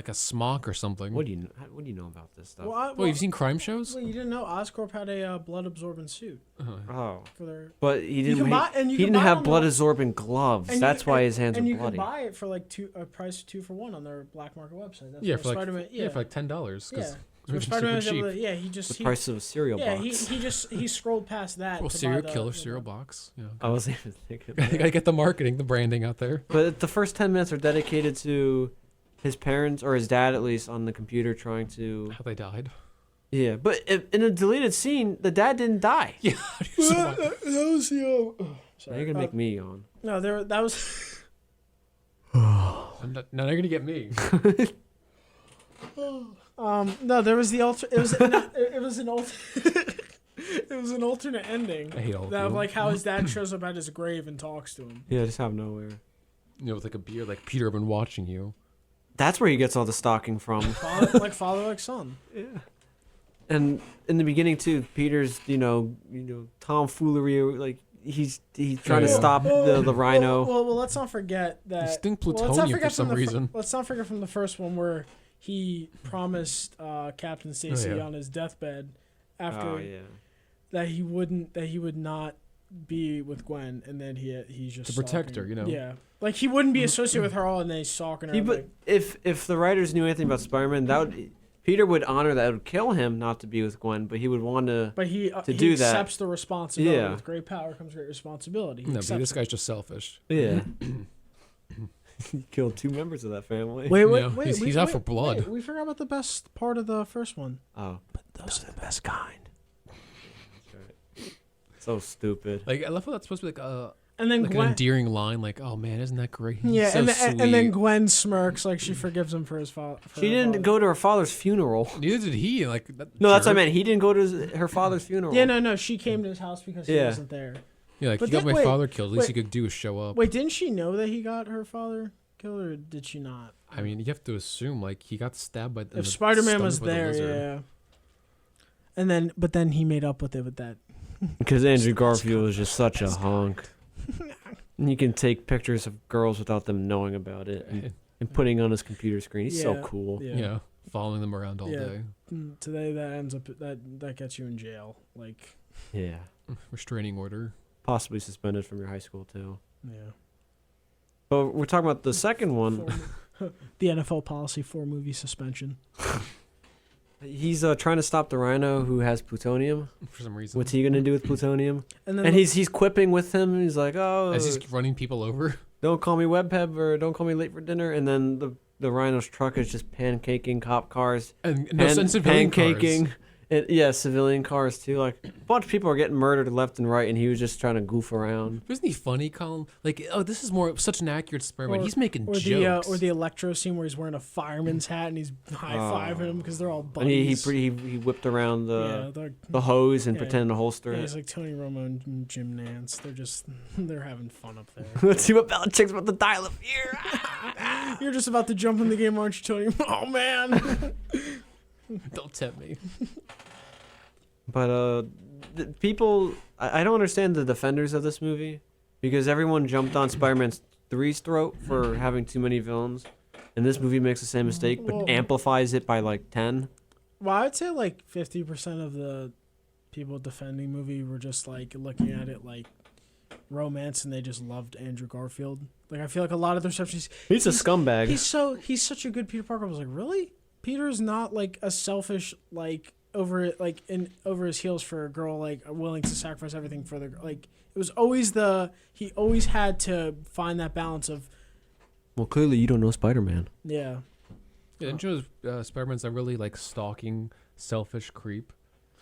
a smock or something. What do you know about this stuff? Well, you've seen crime shows? Well, you didn't know Oscorp had a blood absorbent suit Oh, for their. but he didn't. can buy- and you he can didn't buy have them blood on- absorbent gloves. and That's you, why and, his hands and are you bloody. can buy it for like a price of 2 for 1 on their black market website. That's Yeah, where for like Spider-Man. for like $10. Yeah. It's So super Spider-Man's cheap. able to, yeah, he just The he, price of a cereal yeah box. he scrolled past that. Well, to buy serial the- killer the- cereal box. Yeah. I wasn't even thinking. You gotta get the marketing, the branding out there. But the first 10 minutes are dedicated to his parents, or his dad at least, on the computer trying to. How they died. Yeah, but in a deleted scene, the dad didn't die. Yeah. That was the. Now you're gonna make me yawn. No, that was. Now they're gonna get me. No, there was the alter. It was it was an alter. It was an alternate ending. I hate all of That of you. like how his dad shows up at his grave and talks to him. Yeah, just out of nowhere. You know, with like a beard, like Peter, I've been watching you. That's where he gets all the stalking from. Father like son. Yeah. And in the beginning too, Peter's tomfoolery, like he's trying to Yeah. stop the rhino. Well, let's not forget that. He's sting let's not plutonium for forget some from the reason. Let's not forget from the first one where he promised Captain Stacy yeah. on his deathbed after Oh yeah. that he would not be with Gwen, and then he's just To protect stalking. her, you know? Yeah, like he wouldn't be associated with her all, and then he's stalking her. But if the writers knew anything about Spider-Man, Peter would honor that. It would kill him not to be with Gwen, but he would want to. But he to do that. accepts the responsibility. Yeah. With great power comes great responsibility. He No, but accepts this it. guy's just selfish. Yeah. He killed 2 members of that family. Wait, Yeah, he's out for blood. Wait, we forgot about the best part of the first one. Oh, But those are the best kind. so stupid. Like I love how that's supposed to be like And then an Gwen. endearing line. Like, oh man, isn't that great? He's Yeah, so and then sweet. Gwen smirks like she forgives him for his father. She didn't go to her father's funeral. Neither did he. Like, No, that's what I jerk. meant. He didn't go to her father's funeral. Yeah, no. She came to his house because he Yeah. wasn't there. Yeah, like But he got then- my wait, father killed. At least wait. he could do is show up. Wait, didn't she know that he got her father killed, or did she not? I mean, you have to assume like he got stabbed by. If Spider-Man was there, yeah. And then he made up with it with that. Because Andrew Garfield was just such a hunk. And you can take pictures of girls without them knowing about it and putting on his computer screen. He's so Yeah. cool. Yeah. Following them around all Yeah. day. Today that ends up that gets you in jail. Like, Yeah. Restraining order. Possibly suspended from your high school, too. yeah. But we're talking about the second one. The NFL policy for movie suspension. He's trying to stop the rhino who has plutonium. For some reason. What's he going to do with plutonium? And then And he's quipping with him. He's like, oh, As he's running people over. don't call me Webhead or don't call me late for dinner. And then the rhino's truck is just pancaking cop cars. And no sense of pancaking. Pancaking. Yeah, civilian cars too. Like a bunch of people are getting murdered left and right, and he was just trying to goof around. Isn't he funny, Colin? Like, oh, this is such an accurate Spider-Man. He's making or jokes. the Electro scene where he's wearing a fireman's hat and he's high fiving him because they're all And buddies. he whipped around yeah, the hose and Yeah. pretended to holster yeah, it. he's like Tony Romo and Jim Nance. They're having fun up there. Let's see what Belichick's about to dial up here. You're just about to jump in the game, aren't you, Tony? Oh man. Don't tempt me. But people, I don't understand the defenders of this movie because everyone jumped on Spider-Man 3's throat for having too many villains, and this movie makes the same mistake but Well- amplifies it by like 10. Well, I'd say like 50% of the people defending movie were just like looking at it like romance, and they just loved Andrew Garfield. Like I feel like a lot of the receptions. He's a scumbag. He's such a good Peter Parker. I was like, really? Peter's not like a selfish like over it, like over his heels for a girl, like willing to sacrifice everything for the like. It was always he always had to find that balance of. Well, clearly you don't know Spider-Man. Yeah. Yeah, didn't you know Spider-Man's a really like stalking, selfish creep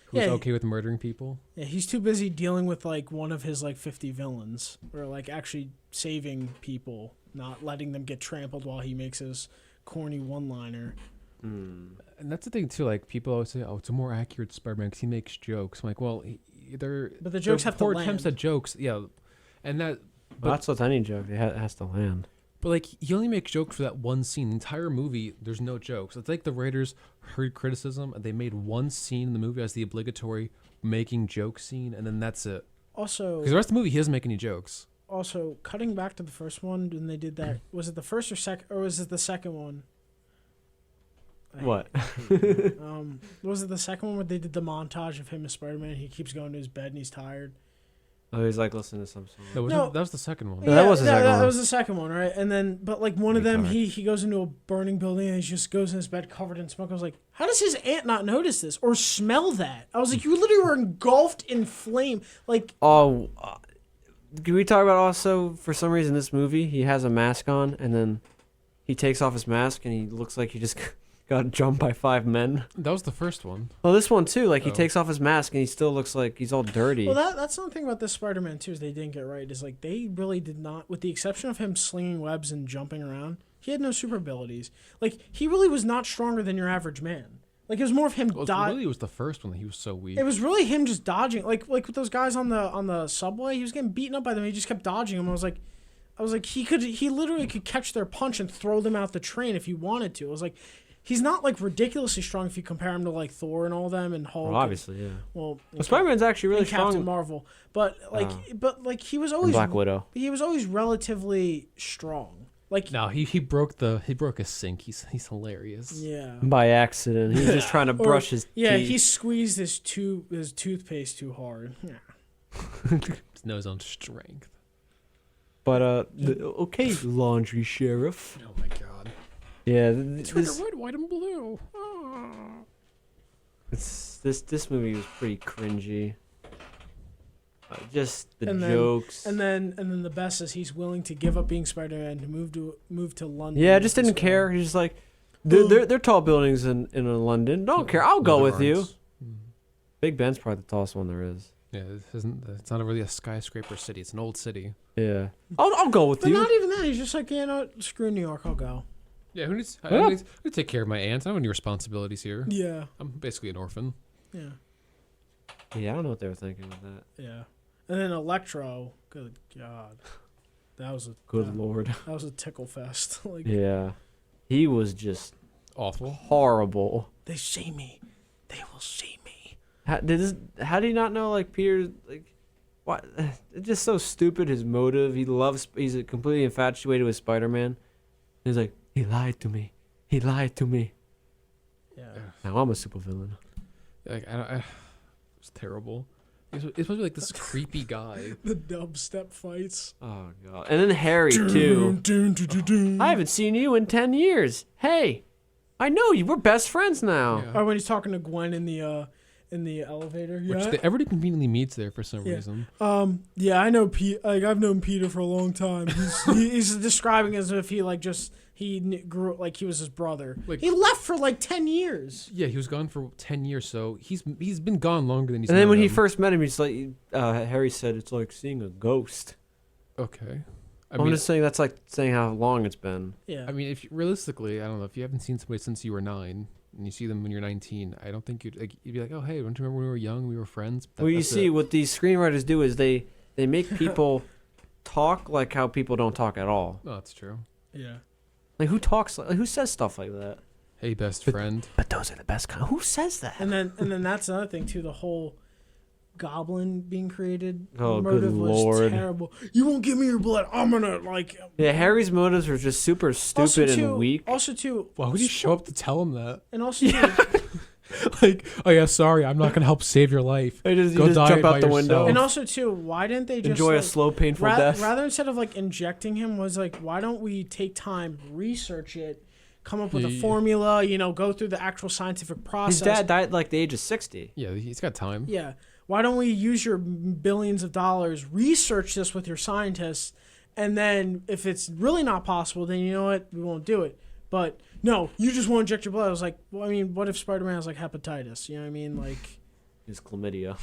who's Yeah. okay with murdering people? Yeah, he's too busy dealing with like one of his like 50 villains, or like actually saving people, not letting them get trampled while he makes his corny one-liner. And that's the thing too. Like people always say, "Oh, it's a more accurate Spider-Man because he makes jokes." I'm like, well, But the jokes have to poor land. attempts at jokes, yeah, and that. But that's with any joke. It has to land. But like he only makes jokes for that one scene. The entire movie, there's no jokes. It's like the writers heard criticism and they made one scene in the movie as the obligatory making joke scene, and then that's it. Also, Because the rest of the movie, he doesn't make any jokes. also cutting back to the first one when they did that, was it the first or second, or was it the second one? What? Was it the second one where they did the montage of him as Spider-Man? He keeps going to his bed and he's tired. Oh, he's like listening to some song. No. That was the second one. Yeah, that was the second one. That was the second one, right? And then, but like one of them, Retard. he goes into a burning building and he just goes in his bed covered in smoke. I was like, how does his aunt not notice this or smell that? I was like, you literally were engulfed in flame. Like, Oh, can we talk about also, for some reason, this movie, he has a mask on, and then he takes off his mask, and he looks like he just got jumped by 5 men. That was the first one. Well, this one, too. Like, he Oh. takes off his mask, and he still looks like he's all dirty. well, that's one thing about this Spider-Man too is they didn't get right. Is like they really did not, with the exception of him slinging webs and jumping around, he had no super abilities. Like he really was not stronger than your average man. Like it was more of him Well, dodging. really, was the first one that he was so weak. It was really him just dodging, like with those guys on the subway. He was getting beaten up by them. He just kept dodging them. I was like, he literally could catch their punch and throw them out the train if he wanted to. I was like, he's not like ridiculously strong if you compare him to like Thor and all them and Hulk. Well, obviously, yeah. Well, Well, Spider-Man's actually really and Captain strong. Marvel, but he was And always Black Widow. He was always relatively strong. Like No, he broke a sink. He's hilarious. yeah. By accident. He's just trying to brush his Yeah, teeth. he squeezed his toothpaste too hard. His nose on strength. But, okay, laundry sheriff. Oh my god. Yeah, Turn it red, white, and blue. this movie was pretty cringy. Just the And then- jokes. And then the best is he's willing to give up being Spider-Man to move to London. Yeah, just with didn't this care. guy. He's just like, they're tall buildings in London. Don't care. I'll go with you. Netherlands. Big Ben's probably the tallest one there is. Yeah, it's not really a skyscraper city. It's an old city. Yeah, I'll go with But you. not even that. He's just like, screw New York. I'll go. Yeah, who needs? Yeah. I need to take care of my aunt. I don't have any responsibilities here. Yeah. I'm basically an orphan. Yeah. Yeah, I don't know what they were thinking with that. Yeah. And then Electro. Good God. That was a Good lord. That was a tickle fest. Like Yeah, he was just Awful. horrible. they see me, they will see me. How did he not know? Like Peter, like what? It's just so stupid. His motive. He's completely infatuated with Spider-Man. He's like, he lied to me. He lied to me. Yeah. Now I'm a supervillain. Like it was terrible. It's supposed to be like this creepy guy. The dubstep fights. Oh god. And then Harry too. I haven't seen you in 10 years. Hey, I know you. We're best friends now. Yeah. Oh, when he's talking to Gwen in the elevator. Which Yeah. everybody conveniently meets there for some Yeah. reason. Yeah, I know Pete. Like I've known Peter for a long time. He's describing as if he grew like he was his brother. Like- He left for like 10 years. Yeah, he was gone for 10 years, so he's been gone longer than he's. And then known when he him. first met him, he's like, Harry said, it's like seeing a ghost. Okay. I'm just saying that's like saying how long it's been. Yeah. I mean, if realistically, I don't know, if you haven't seen somebody since you were 9 and you see them when you're 19, I don't think you'd be like, oh hey, don't you remember when we were young, we were friends? Well, you That's see, it. what these screenwriters do is they make people talk like how people don't talk at all. No, that's true. yeah. Like who talks? Who says stuff like that? Hey, best friend. But those are the best kind. Who says that? And then that's another thing too. The whole goblin being created. Oh, good motive was lord. terrible. You won't give me your blood. I'm gonna like. Yeah, Harry's motives were just super stupid and weak. Also too. Why would you show up to tell him that? And also too, Like, oh yeah, sorry, I'm not gonna help save your life. You Go just die jump by out the window. yourself. and also too, why didn't they just Enjoy a like, slow, painful death. rather instead of like injecting him was like, why don't we take time, research it, come up with a formula, go through the actual scientific process. His dad died at like the age of 60. Yeah, he's got time. Yeah. Why don't we use your billions of dollars, research this with your scientists, and then if it's really not possible, then you know what? We won't do it. But no, you just won't inject your blood. I was like, well, I mean, what if Spider-Man has like hepatitis? You know what I mean? Like, His chlamydia.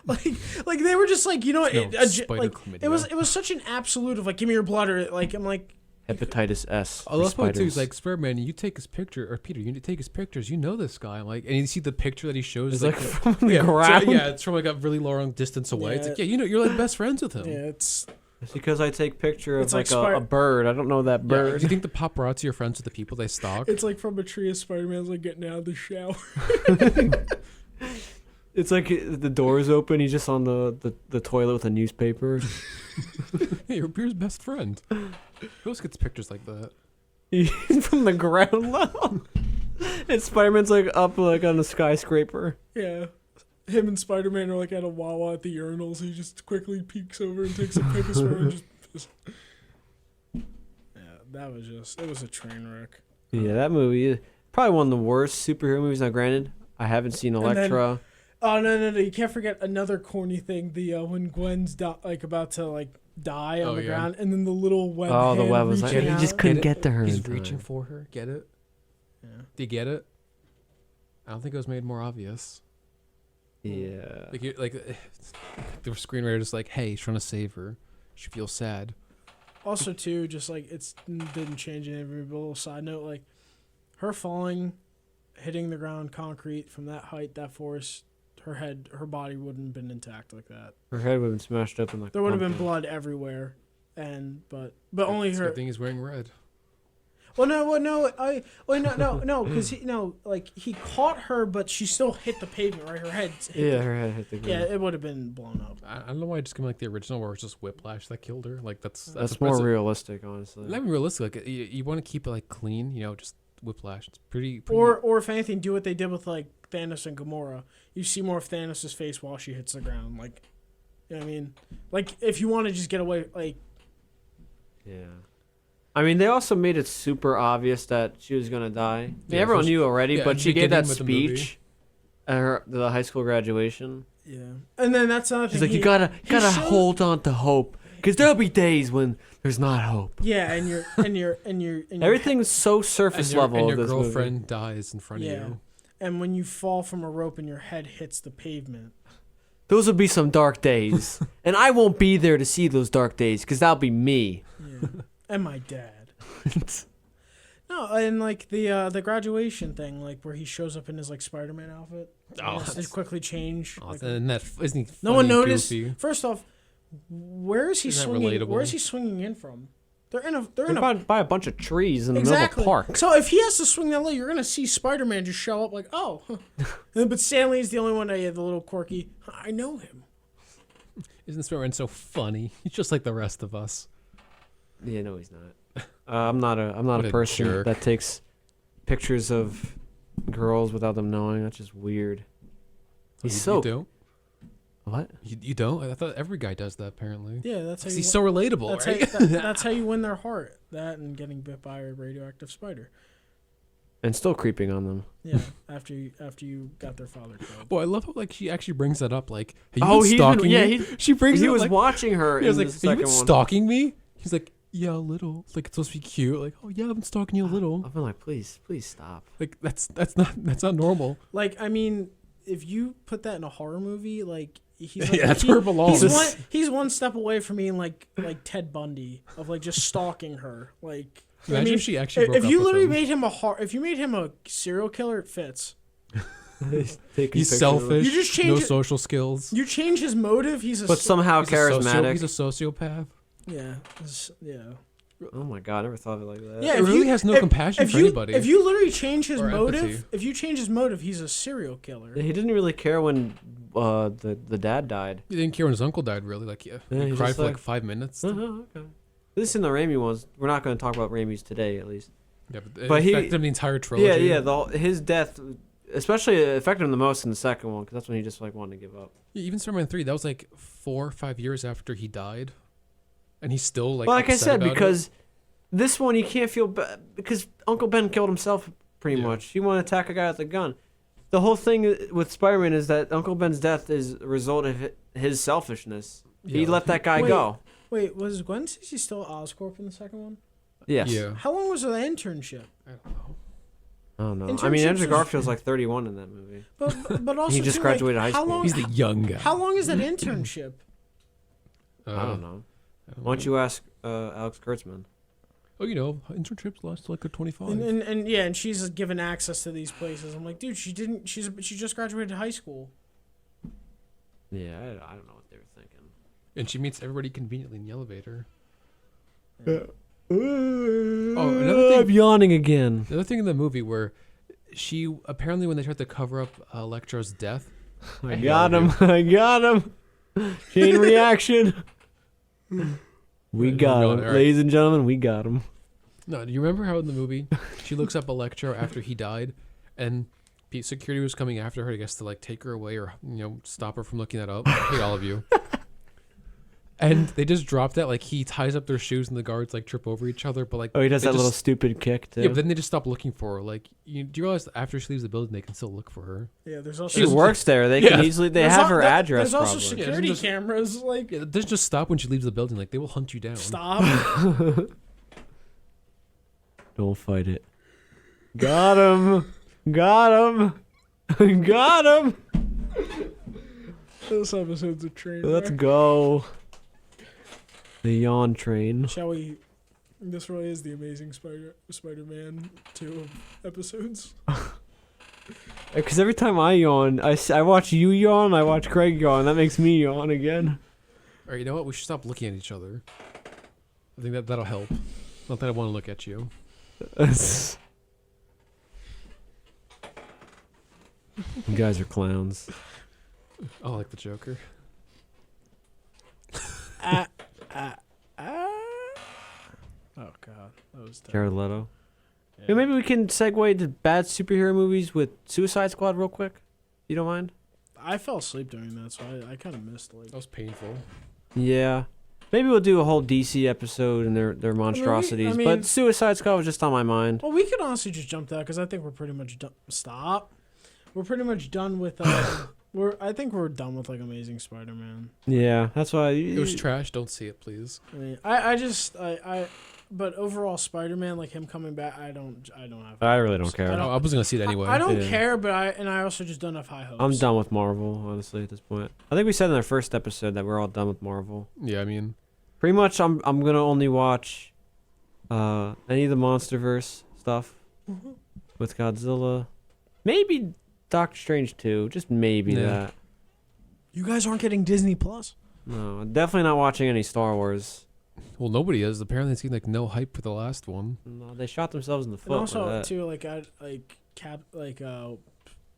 like they were just like, you know what? Chlamydia. It was such an absolute of like, give me your blood, or like I'm like. Hepatitis S. I love how too. spiders. He's like, Spider-Man, you take his picture, or Peter, you take his pictures. You know this guy. I'm like, and you see the picture that he shows. It's like from the yeah, ground. yeah, it's from like a really long distance away. It's like, yeah, you're like best friends with him. Yeah, it's because I take picture of It's like like a bird. I don't know that Yeah, bird. do you think the paparazzi are friends with the people they stalk? it's like from a tree of Spider-Man's like getting out of the shower. It's like the door's open. He's just on the toilet with a newspaper. Hey, you're Peter's best friend. Who else gets pictures like that? He's from the ground level. And Spider-Man's like up like on a skyscraper. Yeah. Him and Spider-Man are like at a Wawa at the urinals. He just quickly peeks over and takes a pic of Spider-Man. That was it was a train wreck. Yeah, that movie probably one of the worst superhero movies. Now, granted, I haven't seen Elektra. Oh no! You can't forget another corny thing. The when Gwen's about to die on the ground, and then the little web. Oh, the hand web was like reaching he out. just couldn't get to her. He's in time. reaching for her. Get it? Yeah. Do you get it? I don't think it was made more obvious. Yeah. The screenwriter just like, hey, he's trying to save her. She feels sad. Also, too, just it didn't change anything. But a little side note, like her falling, hitting the ground, concrete from that height, that force. Her body wouldn't have been intact like that. Her head would have been smashed open like. There would have been pumpkin. blood everywhere, but only It's a her. good thing he's wearing red. No, because he caught her, but she still hit the pavement, right? Her head. Yeah, her head hit the ground. Yeah, it would have been blown up. I don't know why I just give like the original where it's just whiplash that killed her. Like that's more realistic, honestly. Not even realistic. Like you want to keep it like clean, just whiplash. It's pretty. Or if anything, do what they did with like Thanos and Gamora. You see more of Thanos' face while she hits the ground. Like, you know what I mean? Like, if you want to just get away, like. Yeah. I mean, they also made it super obvious that she was gonna die. I mean, Yeah, everyone first- knew already, yeah, but she gave beginning that with the movie. speech at the high school graduation. Yeah. And then that's another She's thing. like, you gotta hold on to hope, because there'll be days when there's not hope. Yeah, and you're Everything's so surface level. And of your this girlfriend movie. dies in front of you. And when you fall from a rope and your head hits the pavement. Those will be some dark days, and I won't be there to see those dark days, because that'll be me. Yeah. And my dad. No, and like the graduation thing, like where he shows up in his like Spider-Man outfit. Oh, Just to quickly change. Oh, like, and that isn't he no one funny and noticed. goofy? First off, where is he Isn't that swinging? relatable? Where is he swinging in from? They're in They're a by a bunch of trees in the exactly. middle of a park. So if he has to swing that low, you're gonna see Spider-Man just show up like, oh, but Stanley's the only one that had the little quirky. I know him. Isn't Spider-Man so funny? He's just like the rest of us. Yeah, no, he's not. I'm not What a a person jerk. that takes pictures of girls without them knowing. That's just weird. He's You so don't? what? You don't? I thought every guy does that apparently. Yeah, that's how you. He's so relatable, That's, right? that's how you win their heart. That and getting bit by a radioactive spider. And still creeping on them. Yeah, after you got their father killed. Boy, I love how like she actually brings that up. Like, have you Oh, been he's stalking been- yeah, me? he- She brings He it up, was like, watching her he in was the like, have you second been one. stalking me? He's like, yeah, a little. Like it's supposed to be cute. Like, oh yeah, I've been stalking you a little. I've been like, please stop. Like that's not normal. Like, I mean, if you put that in a horror movie, like he's Yeah, that's where it belongs. He's one step away from being like Ted Bundy of like just stalking her. Like, Imagine I mean, if she actually broke if up you with literally him. made him if you made him a serial killer, it fits. He's pictures of selfish. You just change no it- social skills. You change his motive. He's a but somehow He's a charismatic. he's a sociopath. yeah. Oh my god, I never thought of it like that. Yeah, It if really you- has no if- compassion If for you anybody. if you literally change his Or motive, empathy. if you change his motive, he's a serial killer. He didn't really care when the dad died. He didn't care when his uncle died. Really, like Yeah, he he's cried just for like like, 5 minutes. Okay. At least in the Raimi ones, we're not going to talk about Raimi's today, at least. Yeah, But but he- he affected him the entire trilogy. His death, especially affected him the most in the second one, because that's when he just like wanted to give up. Yeah, even Spider-Man 3, that was like 4 or 5 years after he died, and he's still like. Well, like I upset said, about it. because This one you can't feel bad because Uncle Ben killed himself pretty Yeah. much. He wanted to attack a guy with a gun. The whole thing with Spider-Man is that Uncle Ben's death is a result of his selfishness. He Yeah. let that guy Wait. go. Wait, was Gwen Stacy still Oscorp in the second one? Yes. Yeah. How long was the internship? I don't know. I don't know. I mean, Internships Andrew is- Garfield's like 31 in that movie. But also He just too, graduated high how school. long? He's the young guy. How long is that internship? I don't know. I don't Why don't know. you ask Alex Kurtzman? Oh, internships last like a 25. And yeah, and she's given access to these places. I'm like, dude, she didn't. She just graduated high school. Yeah, I don't know what they were thinking. And she meets everybody conveniently in the elevator. Oh, another thing- I'm yawning again. The other thing in the movie where she apparently when they tried to cover up Electro's death, I hate got all him. of I got him. Chain reaction. We Right, got we're him. going, all right. Ladies and gentlemen, we got him. No, do you remember how in the movie she looks up Electro after he died, and security was coming after her, I guess, to like take her away or stop her from looking that up. I hate all of you. And they just dropped that like he ties up their shoes and the guards like trip over each other, but like Oh, he does they that little just- stupid kick too. yeah, but then they just stop looking for her. Like, do you realize that after she leaves the building, they can still look for her? Yeah, there's also She works there. They can Yeah. easily. They there's have al- her there- address. There's also Probably. security just- cameras. Like, Yeah, they just stop when she leaves the building. Like they will hunt you down. stop. Don't fight it. Got him. Got him. Got him. This episode's a train. Let's wreck. go. The yawn train. Shall we? This really is the Amazing Spider-Man 2 episodes. Because every time I yawn, I watch you yawn, I watch Craig yawn. That makes me yawn again. All right, you know what? We should stop looking at each other. I think that'll help. Not that I want to look at you. You guys are clowns. Oh, like the Joker. Oh god, that was terrible. Jared Leto. Yeah, maybe we can segue to bad superhero movies with Suicide Squad real quick. You don't mind? I fell asleep during that, so I kind of missed like. That was painful. Yeah. Maybe we'll do a whole DC episode and their monstrosities. mean- but Suicide Squad was just on my mind. Well, we could honestly just jump that because I think we're pretty much done. Stop. We're pretty much done with. I think we're done with like Amazing Spider-Man. Yeah, that's why. It was trash. Don't see it, please. I mean, but overall, Spider-Man, like him coming back, I don't have. I really don't care. I I was gonna see it anyway. I don't Yeah. care, but I also just don't have high hopes. I'm done with Marvel, honestly, at this point. I think we said in our first episode that we're all done with Marvel. Yeah, I mean, Pretty much, I'm gonna only watch any of the MonsterVerse stuff Mhm. with Godzilla. Maybe Doctor Strange 2. Just maybe Yeah. that. You guys aren't getting Disney Plus. No, definitely not watching any Star Wars. well, nobody is. Apparently, it's getting like no hype for the last one. No, they shot themselves in the And foot also with that. too,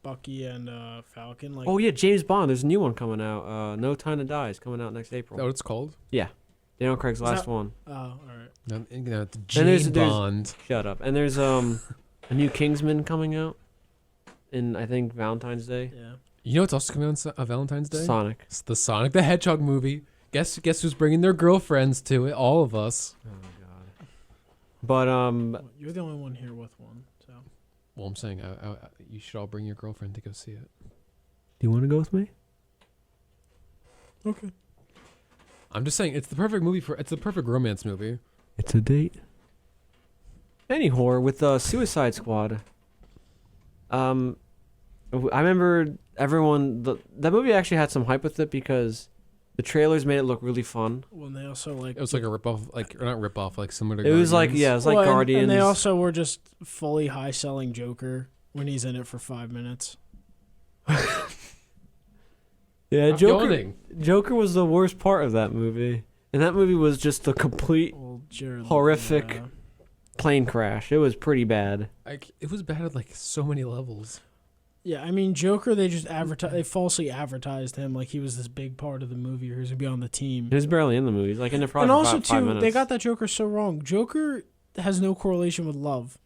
Bucky and Falcon. Like, Oh yeah, James Bond. There's a new one coming out. No Time to Die is coming out next April. Is that what it's called? Daniel Craig's Is last that- one. all right. No, there's- James there's- Bond. Shut up. And there's a new Kingsman coming out in I think Valentine's Day. Yeah. You know what's also coming out on Valentine's Day? Sonic. It's the Sonic the Hedgehog movie. Guess who's bringing their girlfriends to it? All of us. Oh my god. But Well, you're the only one here with one. So. Well, I'm saying you should all bring your girlfriend to go see it. do you want to go with me? Okay. I'm just saying it's the perfect movie it's the perfect romance movie. It's a date. Any horror with Suicide Squad. I remember that movie actually had some hype with it because the trailers made it look really fun. When they also like. It was like a ripoff, or not ripoff, like similar to It was like Guardians. it was like Well, Guardians. And they also were just fully high selling Joker when he's in it for 5 minutes. yeah, I'm yawning. Joker was the worst part of that movie, and that movie was just a complete Well, Jared, Horrific. plane crash. It was pretty bad. It was bad at like so many levels. Yeah, I mean Joker. They just they falsely advertised him like he was this big part of the movie, or he was gonna be on the team. He was barely in the movie. He's like in the And project also for 5 too, minutes. they got that Joker so wrong. Joker has no correlation with love.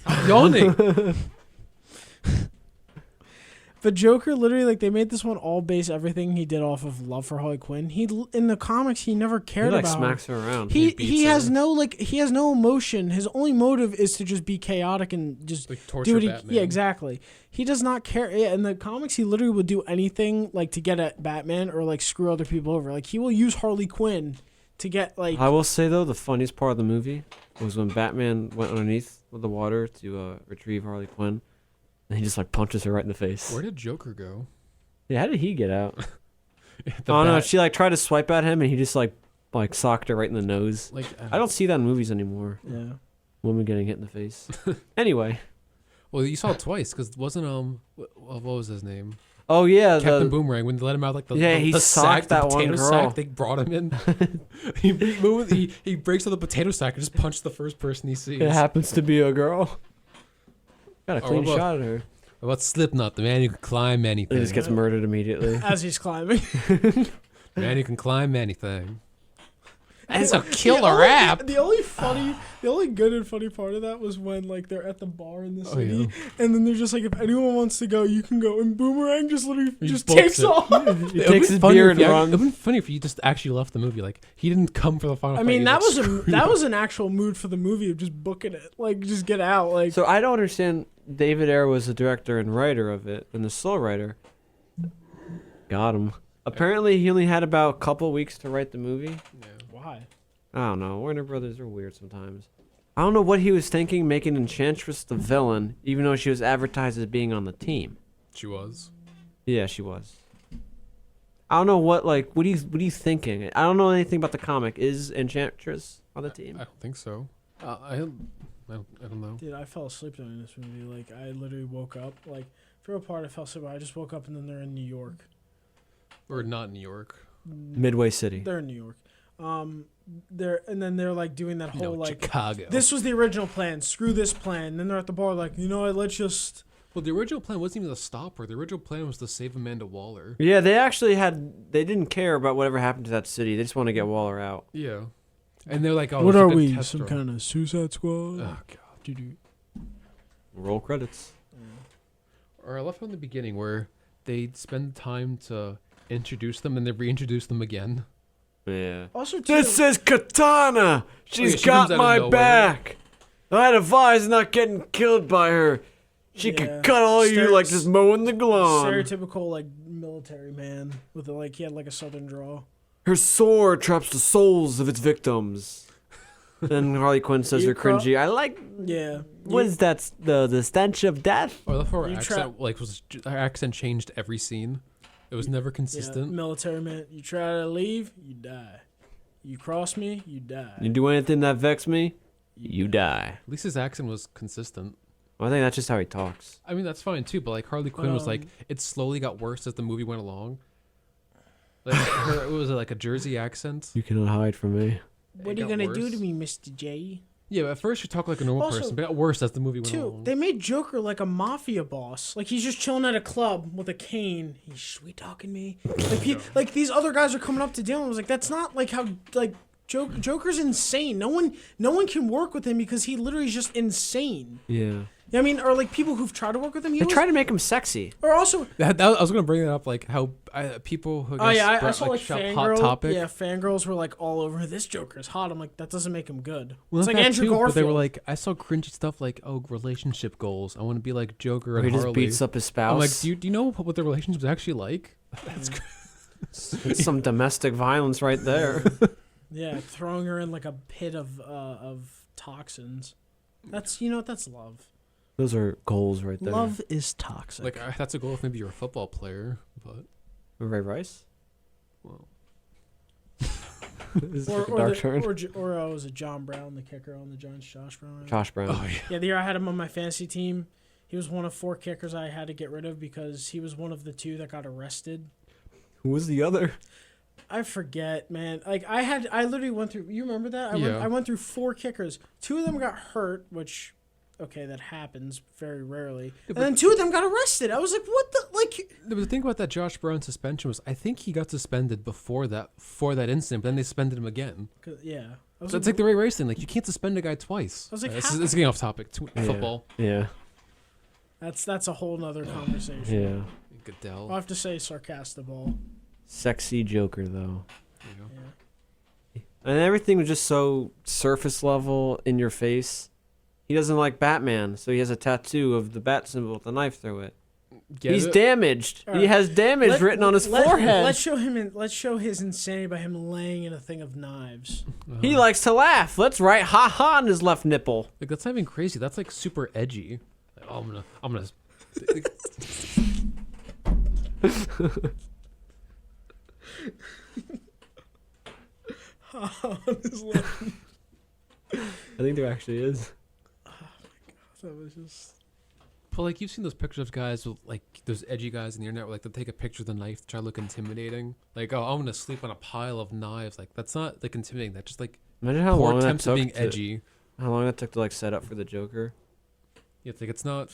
I'm yawning. But Joker literally, like, they made this one all base everything he did off of love for Harley Quinn. In the comics, he never cared He like about smacks her around. He beats has her. no emotion. His only motive is to just be chaotic and just Like torture do what Batman. yeah, exactly. He does not care. Yeah, in the comics, he literally would do anything like to get at Batman or like screw other people over. Like he will use Harley Quinn to get like. I will say though, the funniest part of the movie was when Batman went underneath with the water to retrieve Harley Quinn, and he just like punches her right in the face. Where did Joker go? Yeah, how did he get out? The Oh no, bat- she like tried to swipe at him, and he just like socked her right in the nose. Like I don't see that in movies anymore. Yeah. Women getting hit in the face. Anyway. Well, you saw it twice because wasn't what was his name? Oh yeah, Captain Boomerang when they let him out like the he the socked sack, that the one potato girl. sack. They brought him in. he breaks out the potato sack and just punched the first person he sees. It happens to be a girl. Got a Oh, clean what about- shot at her. What about Slipknot, the man who can climb He anything? just gets murdered immediately. As he's climbing. The man who can climb anything. That's a The killer only- rap. The only good and funny part of that was when like they're at the bar in the Oh, city, yeah. and then they're just like, if anyone wants to go, you can go. And Boomerang just literally He just books takes it. off. He It takes would've his been funnier beer if and you act- runs. It would be funny if you just actually left the movie. Like he didn't come for the final. I fight. mean, He's that like, was "Screw that you." was an actual mood for the movie of just booking it, like just get out, like. So I don't understand. David Ayer was the director and writer of it, and the sole writer. Got him. Apparently, he only had about a couple weeks to write the movie. Yeah. Why? I don't know. Warner Brothers are weird sometimes. I don't know what he was thinking, making Enchantress the villain, even though she was advertised as being on the team. She was. Yeah, she was. I don't know what are you thinking? I don't know anything about the comic. Is Enchantress on the team? I don't think so. I don't know. Dude, I fell asleep during this movie. Like, I literally woke up. Like, for a part, I fell asleep. I just woke up and then they're in New York. Or not New York. Midway City. They're in New York. They're like doing that whole No, like. Chicago. This was the original plan. Screw this plan. Then they're at the bar like, you know what? Let's just. Well, the original plan wasn't even to stop her. The original plan was to save Amanda Waller. Yeah, they didn't care about whatever happened to that city. They just want to get Waller out. Yeah. And they're like, oh, what she are could we? test Some her. kind of Suicide Squad? Oh, God. Doo-doo. Roll credits. Or I left from the beginning where they spend time to introduce them and then reintroduce them again. Yeah. Also, too, This is Katana. She's she comes got out of my nowhere. back. I'd advise not getting killed by her. She Yeah. could cut all you like just mowing the lawn. stereotypical like military man with he had like a southern drawl. Her sword traps the souls of its victims. Then Harley Quinn says You her cringy. I like. Yeah. What is that? The stench of death. Or I love how her You accent her accent changed every scene. It was never Yeah, consistent. military man. You try to leave, you die. You cross me, you die. You do anything that vex me, you die. At least his accent was consistent. Well, I think that's just how he talks. I mean, that's fine too, but like Harley Quinn was like, it slowly got worse as the movie went along. Like it was like a Jersey accent. You cannot hide from me. What It are you got gonna do worse. to me, Mr. J? Yeah, but at first she talked like a normal Also, person, but it got worse as the movie went Two, along. they made Joker like a mafia boss. Like he's just chilling at a club with a cane. He's sweet talking me. Like these other guys are coming up to Dylan. I was like, that's not like how like Joker's insane. No one can work with him because he literally is just insane. Yeah. I mean, or like people who've tried to work with him. They try to make him sexy. Or also, I was gonna bring that up, like how people who oh yeah, I brought, saw like shop fangirl. Hot Topic. Yeah, fangirls were like all over. This Joker's hot. I'm like, that doesn't make him good. Well, It's not like that Andrew too, Garfield. but they were like, I saw cringy stuff like, oh, relationship goals. I want to be like Joker Or and he just Harley. beats up his spouse. I'm like, do you know what the relationship's actually like? That's It's some domestic violence right there. yeah, throwing her in like a pit of toxins. That's that's love. Those are goals right there. Love is toxic. like that's a goal if maybe you're a football player, but Ray Rice? well, This is or like a dark the, turn. or was it John Brown, the kicker on the Giants? Josh Brown. Right? Josh Brown. oh yeah. Yeah, the year I had him on my fantasy team, he was one of 4 kickers I had to get rid of because he was one of the 2 that got arrested. Who was the other? I forget, man. Like I literally went through. You remember that? Yeah. I went through 4 kickers. 2 of them got hurt, which, okay, that happens very rarely. And then 2 of them got arrested. I was like, what the like? The thing about that Josh Brown suspension was, I think he got suspended for that incident, but then they suspended him again. Yeah. I was So it's like the Ray Rice thing. Like you can't suspend a guy twice. I was like, this how- is getting off topic. Yeah. Football. Yeah. that's a whole nother conversation. Yeah. Goodell. I'll have to say sarcastic. Sexy Joker though. There you go. Yeah. And everything was just so surface level in your face. He doesn't like Batman, so he has a tattoo of the bat symbol with a knife through it. Get He's it? damaged. All He right. has damage written on his forehead. Let's show his insanity by him laying in a thing of knives. He likes to laugh. Let's write "ha ha" on his left nipple. Like that's not even crazy. That's like super edgy. Like, oh, I'm gonna. On his left. I think there actually is. That was just. But like you've seen those pictures of guys with like those edgy guys on the internet where like they'll take a picture of the knife to try to look intimidating. Like, oh, I'm gonna sleep on a pile of knives. Like that's not like intimidating. That's just like Imagine how poor long that attempts at took. being edgy. How long that took to like set up for the Joker. Yeah, it's like it's not.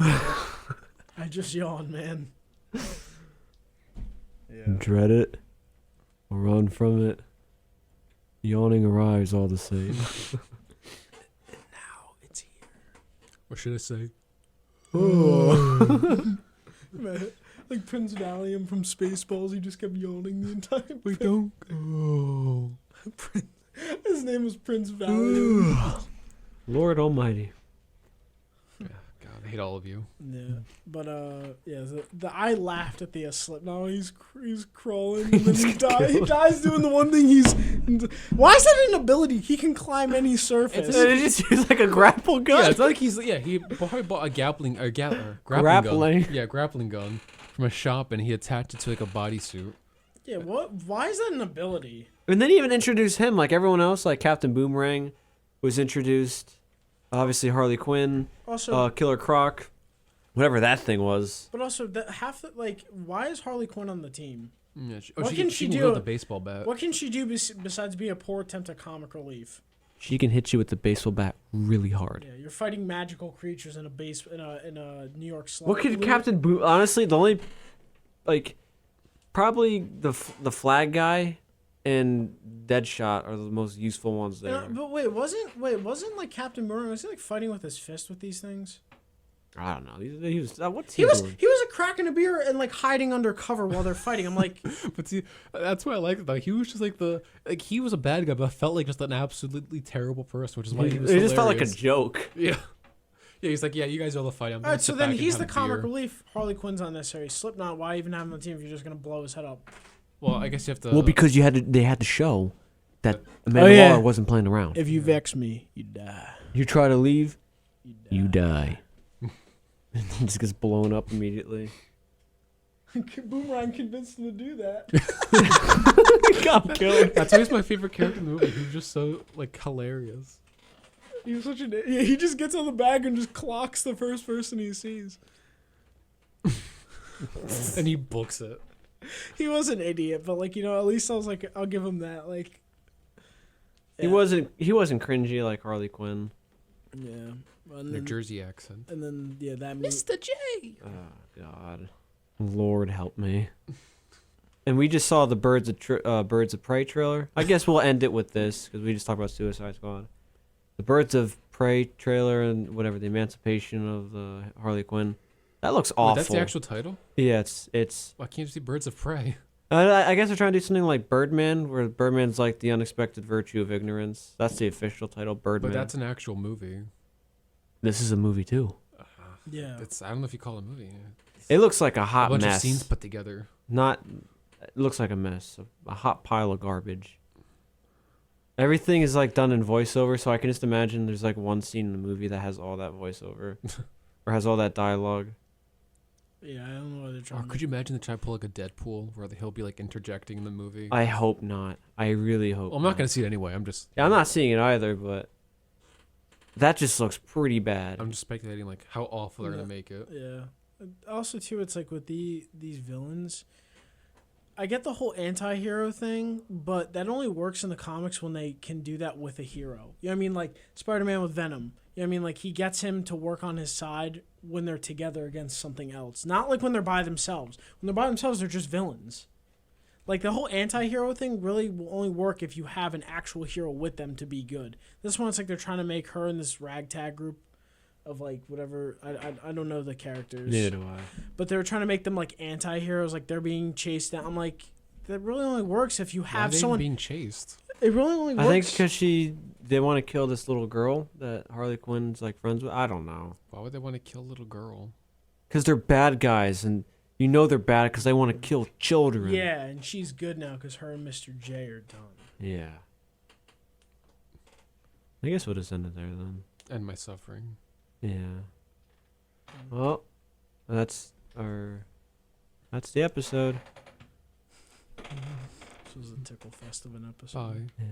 I just yawned, man. Yeah. Dread it or run from it. Yawning arrives all the same. Now it's here. What should I say? Man, like Prince Valium from Spaceballs, he just kept yawning the entire time. We don't go. His name was Prince Valium. Lord Almighty. Yeah, God, I hate all of you. Yeah, but yeah, I laughed at the slip. Now he's crawling and then he dies. He dies doing the one thing he's. Why is that an ability? He can climb any surface. They just use like a grapple gun. Yeah, it's not like he probably bought a grappling Grappling. gun. Yeah, grappling gun from a shop and he attached it to like a bodysuit. Yeah, what? Why is that an ability? And then even introduce him like everyone else, like Captain Boomerang was introduced. Obviously Harley Quinn, Also, Killer Croc, whatever that thing was. but also why is Harley Quinn on the team? Yeah, What can she do? Wield a baseball bat. What can she do besides be a poor attempt at comic relief? She can hit you with the baseball bat really hard. Yeah, you're fighting magical creatures in a New York slum. What could Captain Boom? Honestly, the only like probably the Flag Guy and Deadshot are the most useful ones there. But wasn't like Captain Boomerang? Was he like fighting with his fist with these things? I don't know. He was. What's He he was doing? cracking a beer and like hiding under cover while they're fighting. I'm like, But see, that's why I like it. Like he was just like he was a bad guy, but I felt like just an absolutely terrible person, which is why he was. It just felt like a hilarious. joke. Yeah. Yeah, he's like, yeah, you guys are all the fight. all right, so then he's the comic relief. Harley Quinn's unnecessary. Slipknot, why even have him on the team if you're just gonna blow his head up? Well, I guess you have to. Well, because they had to show that Amanda Oh, yeah. Waller wasn't playing around. If you vex me, you die. You try to leave, You die. you die. He just gets blown up immediately. Boomerang convinced him to do that. Got killed. That's always my favorite character in the movie. He was just so like hilarious. He was such an idiot. He just gets on the bag and just clocks the first person he sees. And he books it. He was an idiot, but like, at least I was like, I'll give him that. Like, He wasn't cringy like Harley Quinn. Yeah. And New then, Jersey accent. and then yeah, that Mr. J. Oh God, Lord help me. And we just saw the Birds of Prey trailer. I guess we'll end it with this because we just talked about Suicide Squad. The Birds of Prey trailer and whatever, the Emancipation of the Harley Quinn. That looks awful. Wait, that's the actual title? Yeah, it's. Why can't you see Birds of Prey? I guess they're trying to do something like Birdman, where Birdman's like the unexpected virtue of ignorance. That's the official title, Birdman. But that's an actual movie. This is a movie too. Yeah. I don't know if you call it a movie. It looks like a A hot bunch mess. of scenes put together. It looks like a mess, a hot pile of garbage. Everything is like done in voiceover, so I can just imagine there's like one scene in the movie that has all that voiceover, or has all that dialogue. Yeah, I don't know why they're trying. Or could you imagine they try to pull like a Deadpool where he'll be like interjecting in the movie? I hope not. I really hope. Well, I'm not gonna see it anyway. I'm I'm not seeing it either, but that just looks pretty bad. I'm just speculating like how awful they're Yeah. gonna make it. Yeah. Also, too, it's like with these villains, I get the whole anti-hero thing, but that only works in the comics when they can do that with a hero. You know what I mean? Like Spider-Man with Venom. You know what I mean? Like he gets him to work on his side when they're together against something else. Not like when they're by themselves. When they're by themselves, they're just villains. Like the whole anti-hero thing really will only work if you have an actual hero with them to be good. This one, it's like they're trying to make her in this ragtag group of like whatever. I don't know the characters. Neither do I. But they were trying to make them like anti-heroes, like they're being chased down. I'm like, that really only works if you Why are have they someone. being chased? It really only works. I think because they want to kill this little girl that Harley Quinn's like friends with. I don't know. Why would they want to kill a little girl? Because they're bad guys, and you know they're bad because they want to kill children. Yeah, and she's good now because her and Mr. J are done. Yeah. I guess we'll just end it there then. And my suffering. Yeah. Well, that's the episode. This was a tickle fest of an episode. Bye. Yeah.